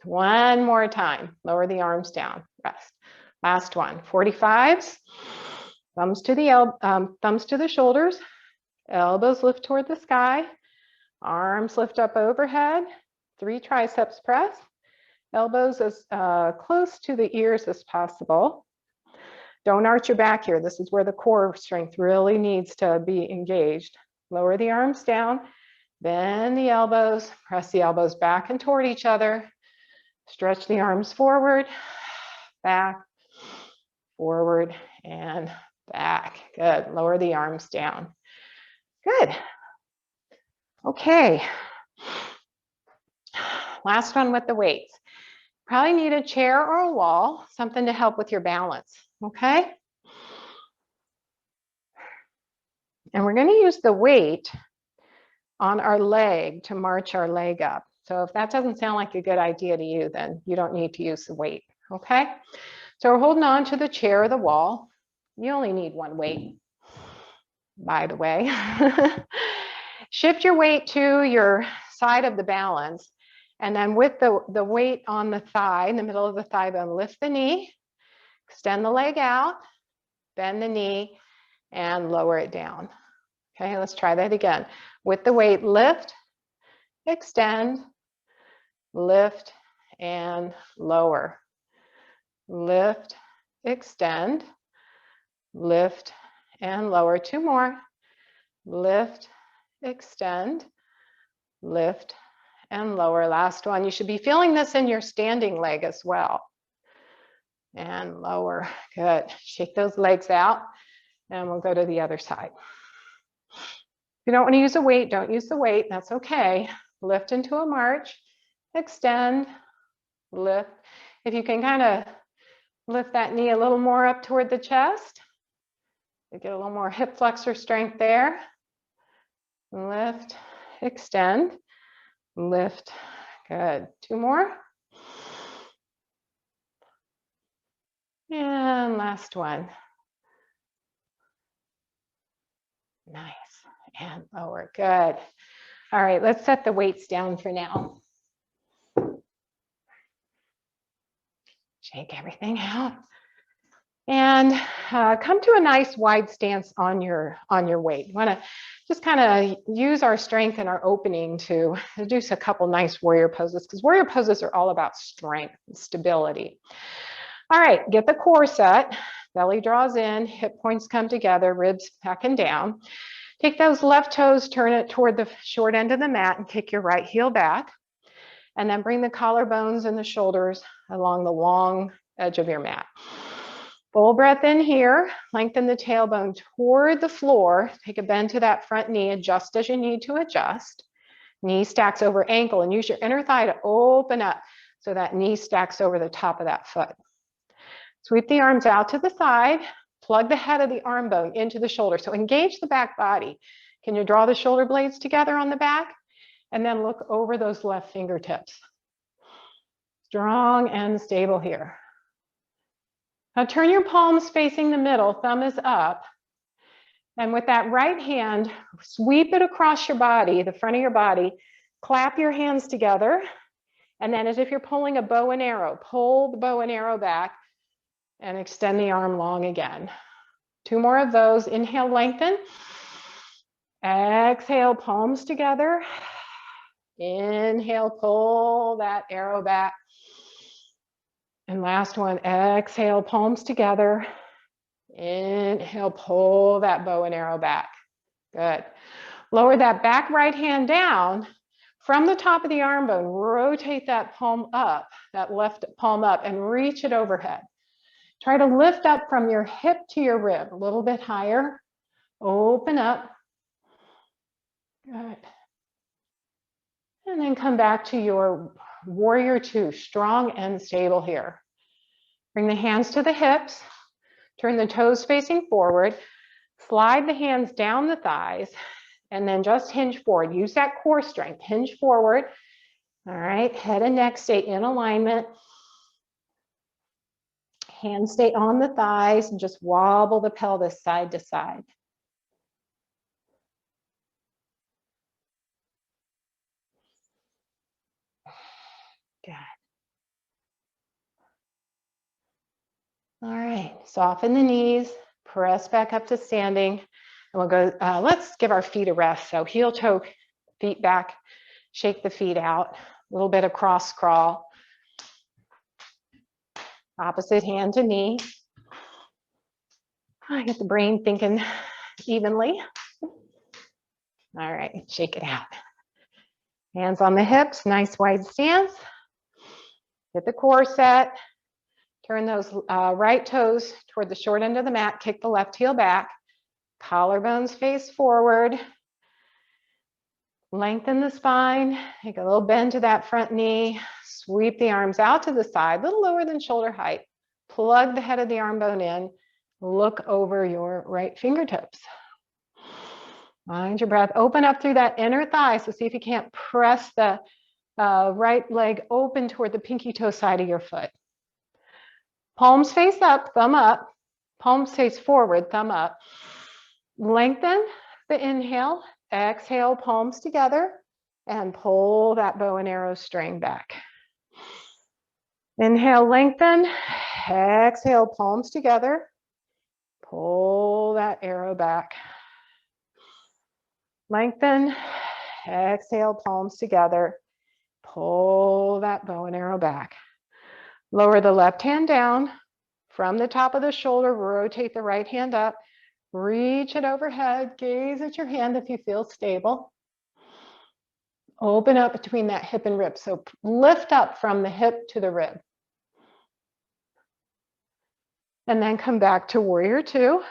Speaker 1: One more time. Lower the arms down. Rest. Last one. 45s. Thumbs to the shoulders. Elbows lift toward the sky. Arms lift up overhead. 3 triceps press. Elbows as close to the ears as possible. Don't arch your back here. This is where the core strength really needs to be engaged. Lower the arms down. Bend the elbows. Press the elbows back and toward each other. Stretch the arms forward, back, forward, and back. Good. Lower the arms down. Good. Okay. Last one with the weights. Probably need a chair or a wall, something to help with your balance. Okay. And we're going to use the weight on our leg to march our leg up. So if that doesn't sound like a good idea to you, then you don't need to use the weight, okay? So we're holding on to the chair or the wall. You only need one weight, by the way. Shift your weight to your side of the balance, and then with the weight on the thigh, in the middle of the thigh bone, lift the knee, extend the leg out, bend the knee, and lower it down. Okay, let's try that again. With the weight, lift, extend, lift, and lower. Lift, extend, lift, and lower. 2 more. Lift, extend, lift, and lower. Last one. You should be feeling this in your standing leg as well. And lower. Good. Shake those legs out, and we'll go to the other side. If you don't want to use a weight, don't use the weight. That's okay. Lift into a march, extend, lift. If you can kind of lift that knee a little more up toward the chest, you get a little more hip flexor strength there. Lift, extend, lift. Good. 2 more. And last one. Nice. And lower. Good. All right, let's set the weights down for now. Shake everything out. And come to a nice wide stance on your weight. You want to just kind of use our strength and our opening to do a couple nice warrior poses, because warrior poses are all about strength and stability. All right, get the core set. Belly draws in, hip points come together, ribs back and down. Take those left toes, turn it toward the short end of the mat, and kick your right heel back. And then bring the collarbones and the shoulders along the long edge of your mat. Full breath in here, lengthen the tailbone toward the floor. Take a bend to that front knee, adjust as you need to adjust. Knee stacks over ankle, and use your inner thigh to open up so that knee stacks over the top of that foot. Sweep the arms out to the side, plug the head of the arm bone into the shoulder. So engage the back body. Can you draw the shoulder blades together on the back? And then look over those left fingertips. Strong and stable here. Now turn your palms facing the middle, thumb is up. And with that right hand, sweep it across your body, the front of your body, clap your hands together. And then as if you're pulling a bow and arrow, pull the bow and arrow back and extend the arm long again. 2 more of those. Inhale, lengthen. Exhale, palms together. Inhale, pull that arrow back. And last one, exhale, palms together. Inhale, pull that bow and arrow back. Good. Lower that back right hand down. From the top of the arm bone, rotate that palm up, that left palm up, and reach it overhead. Try to lift up from your hip to your rib, a little bit higher. Open up. Good. And then come back to your warrior two, strong and stable here. Bring the hands to the hips. Turn the toes facing forward. Slide the hands down the thighs. And then just hinge forward. Use that core strength. Hinge forward. All right, head and neck stay in alignment. Hands stay on the thighs and just wobble the pelvis side to side. Good. All right, soften the knees, press back up to standing. And we'll go, let's give our feet a rest. So heel toe, feet back, shake the feet out, a little bit of cross crawl. Opposite hand to knee. I get the brain thinking evenly. All right, shake it out. Hands on the hips, nice wide stance. Get the core set. Turn those right toes toward the short end of the mat. Kick the left heel back. Collarbones face forward. Lengthen the spine. Take a little bend to that front knee. Sweep the arms out to the side, a little lower than shoulder height. Plug the head of the arm bone in. Look over your right fingertips. Mind your breath. Open up through that inner thigh. So see if you can't press the right leg open toward the pinky toe side of your foot. Palms face up, thumb up. Palms face forward, thumb up. Lengthen the inhale. Exhale, palms together. And pull that bow and arrow string back. Inhale, lengthen. Exhale, palms together. Pull that arrow back. Lengthen. Exhale, palms together. Pull that bow and arrow back. Lower the left hand down. From the top of the shoulder, rotate the right hand up. Reach it overhead. Gaze at your hand if you feel stable. Open up between that hip and rib. So lift up from the hip to the rib. And then come back to warrior two.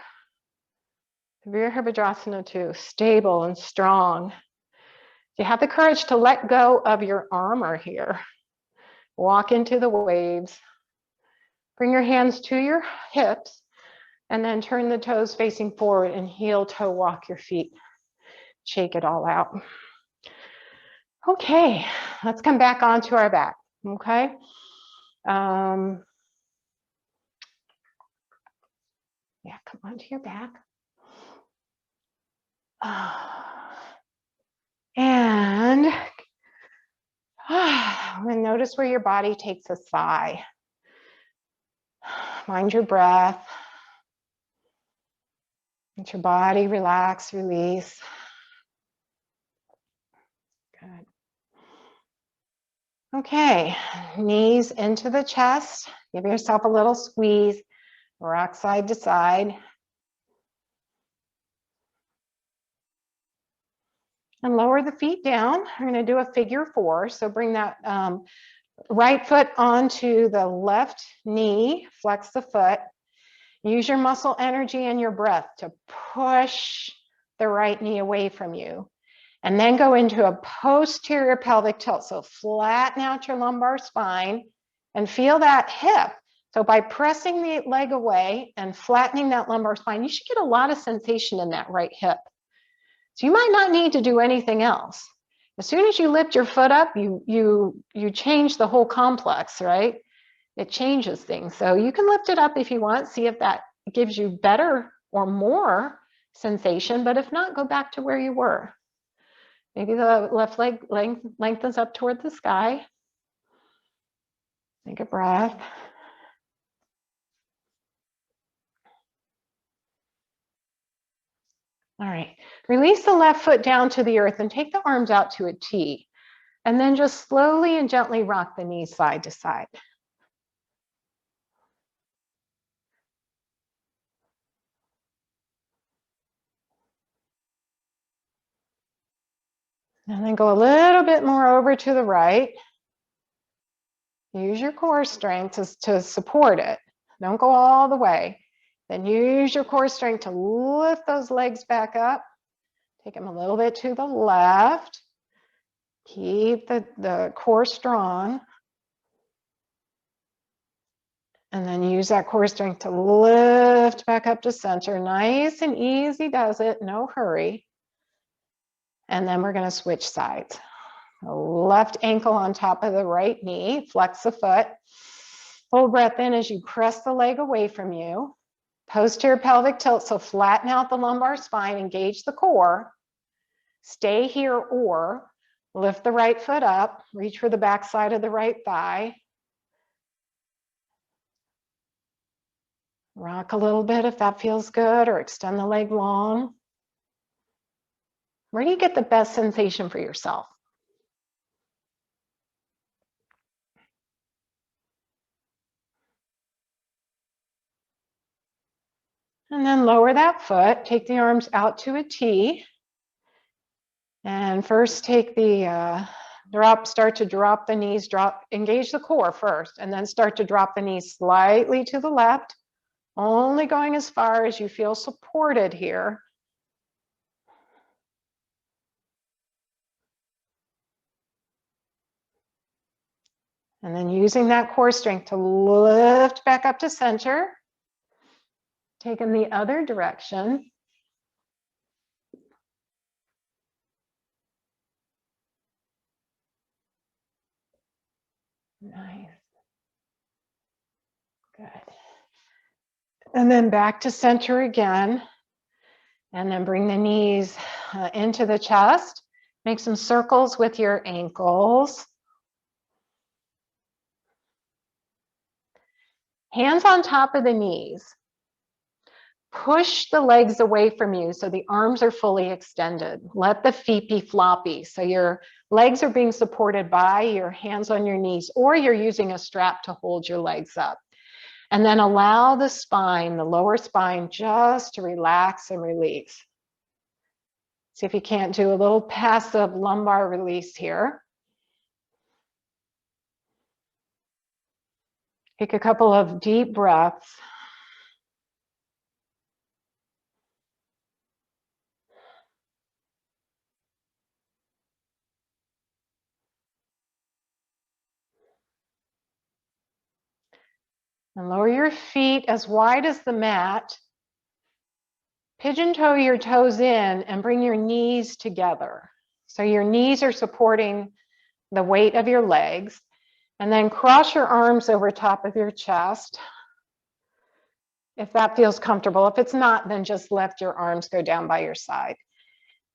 Speaker 1: Virabhadrasana 2, stable and strong. You have the courage to let go of your armor here. Walk into the waves. Bring your hands to your hips and then turn the toes facing forward and heel toe walk your feet. Shake it all out. Okay, let's come back onto our back, okay? Yeah, come onto your back. And notice where your body takes a sigh. Mind your breath. Let your body relax, release. Good. Okay, knees into the chest. Give yourself a little squeeze. Rock side to side. And lower the feet down. We're going to do a figure four. So bring that right foot onto the left knee. Flex the foot. Use your muscle energy and your breath to push the right knee away from you. And then go into a posterior pelvic tilt. So flatten out your lumbar spine and feel that hip. So by pressing the leg away and flattening that lumbar spine, you should get a lot of sensation in that right hip. So you might not need to do anything else. As soon as you lift your foot up, you change the whole complex, right? It changes things. So you can lift it up if you want, see if that gives you better or more sensation, but if not, go back to where you were. Maybe the left leg lengthens up toward the sky. Take a breath. All right, release the left foot down to the earth and take the arms out to a T. And then just slowly and gently rock the knees side to side. And then go a little bit more over to the right. Use your core strength to support it. Don't go all the way. Then use your core strength to lift those legs back up. Take them a little bit to the left. Keep the core strong. And then use that core strength to lift back up to center. Nice and easy does it, no hurry. And then we're going to switch sides. The left ankle on top of the right knee, flex the foot. Hold breath in as you press the leg away from you. Posterior pelvic tilt, so flatten out the lumbar spine, engage the core. Stay here or lift the right foot up, reach for the back side of the right thigh. Rock a little bit if that feels good, or extend the leg long. Where do you get the best sensation for yourself? And then lower that foot, take the arms out to a T. And first take the start to drop the knees, engage the core first, and then start to drop the knees slightly to the left, only going as far as you feel supported here. And then using that core strength to lift back up to center. Taking the other direction. Nice. Good. And then back to center again. And then bring the knees into the chest. Make some circles with your ankles. Hands on top of the knees. Push the legs away from you so the arms are fully extended. Let the feet be floppy. So your legs are being supported by your hands on your knees, or you're using a strap to hold your legs up. And then allow the spine, the lower spine, just to relax and release. See if you can't do a little passive lumbar release here. Take a couple of deep breaths. And lower your feet as wide as the mat. Pigeon toe your toes in and bring your knees together. So your knees are supporting the weight of your legs. And then cross your arms over top of your chest. If that feels comfortable. If it's not, then just let your arms go down by your side.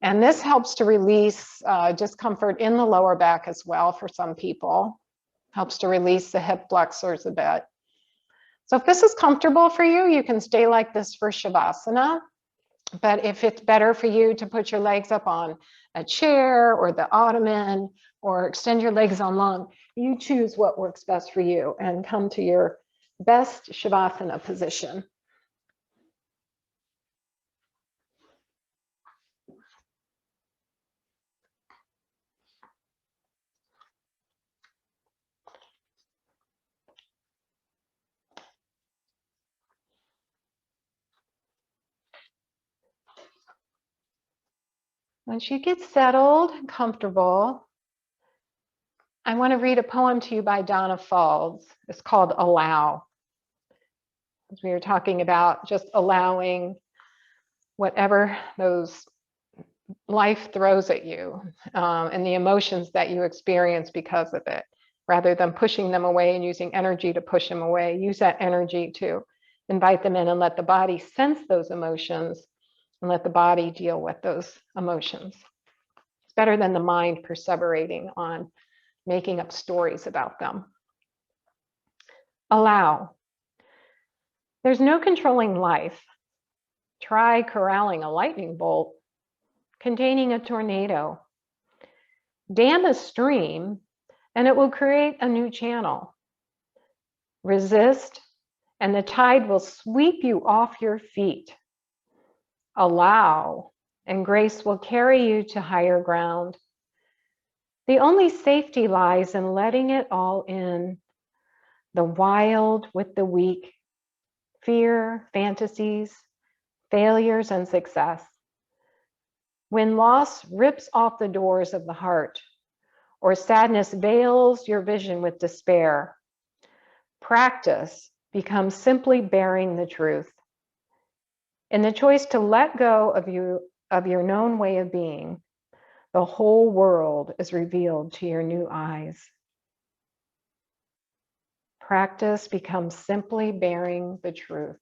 Speaker 1: And this helps to release discomfort in the lower back as well for some people. Helps to release the hip flexors a bit. So if this is comfortable for you, you can stay like this for Shavasana. But if it's better for you to put your legs up on a chair or the ottoman or extend your legs on long, you choose what works best for you and come to your best Shavasana position. Once you get settled and comfortable, I want to read a poem to you by Donna Falls. It's called Allow. As we were talking about just allowing whatever those life throws at you and the emotions that you experience because of it, rather than pushing them away and using energy to push them away. Use that energy to invite them in and let the body sense those emotions and let the body deal with those emotions. It's better than the mind perseverating on making up stories about them. Allow. There's no controlling life. Try corralling a lightning bolt containing a tornado. Dam a stream and it will create a new channel. Resist and the tide will sweep you off your feet. Allow and grace will carry you to higher ground. The only safety lies in letting it all in, the wild with the weak, fear, fantasies, failures, and success. When loss rips off the doors of the heart, or sadness veils your vision with despair, practice becomes simply bearing the truth. In the choice to let go of your known way of being, the whole world is revealed to your new eyes. Practice becomes simply bearing the truth.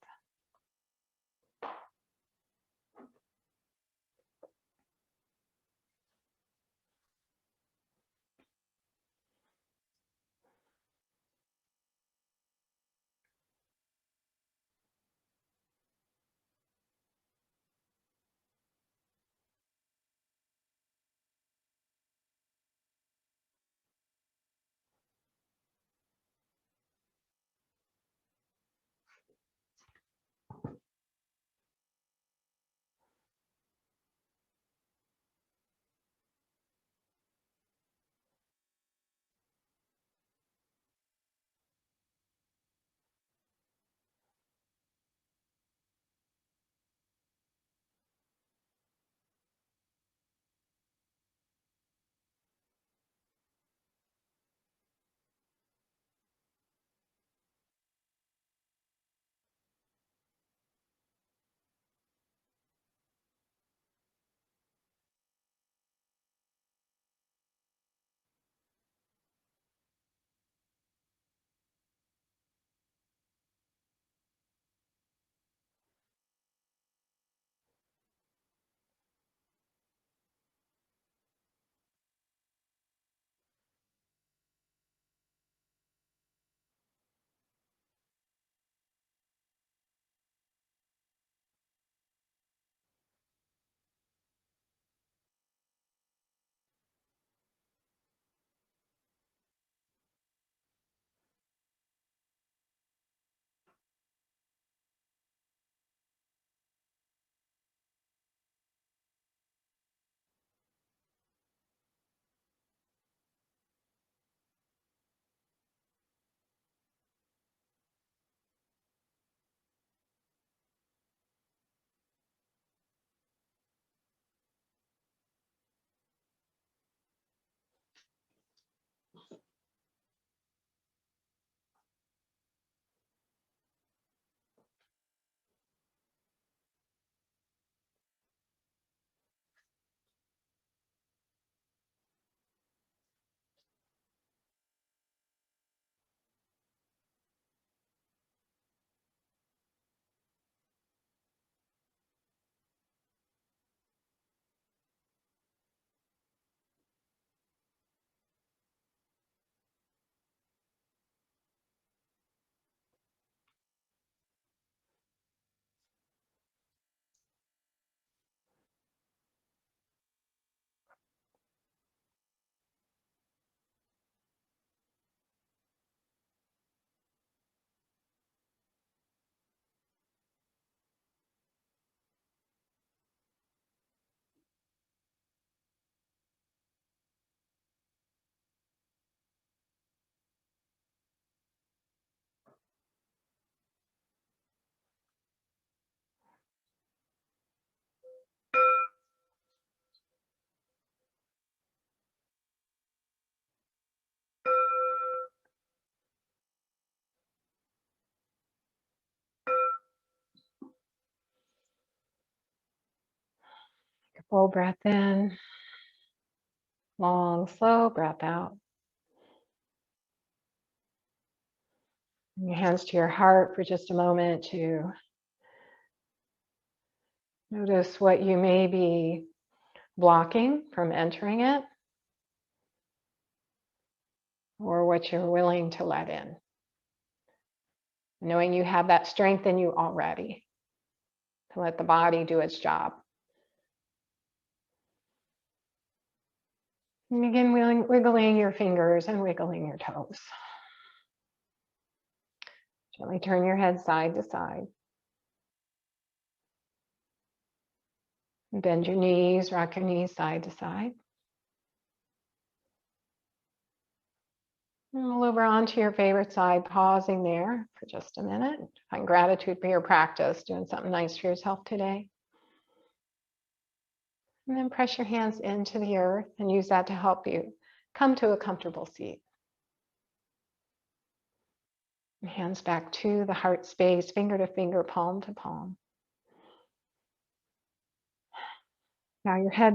Speaker 1: Full breath in, long, slow breath out. Bring your hands to your heart for just a moment to notice what you may be blocking from entering it, or what you're willing to let in. Knowing you have that strength in you already to let the body do its job. And begin wiggling your fingers and wiggling your toes. Gently turn your head side to side. Bend your knees, rock your knees side to side. Roll over onto your favorite side, pausing there for just a minute. Find gratitude for your practice, doing something nice for yourself today. And then press your hands into the earth and use that to help you come to a comfortable seat. Hands back to the heart space, finger to finger, palm to palm. Now your head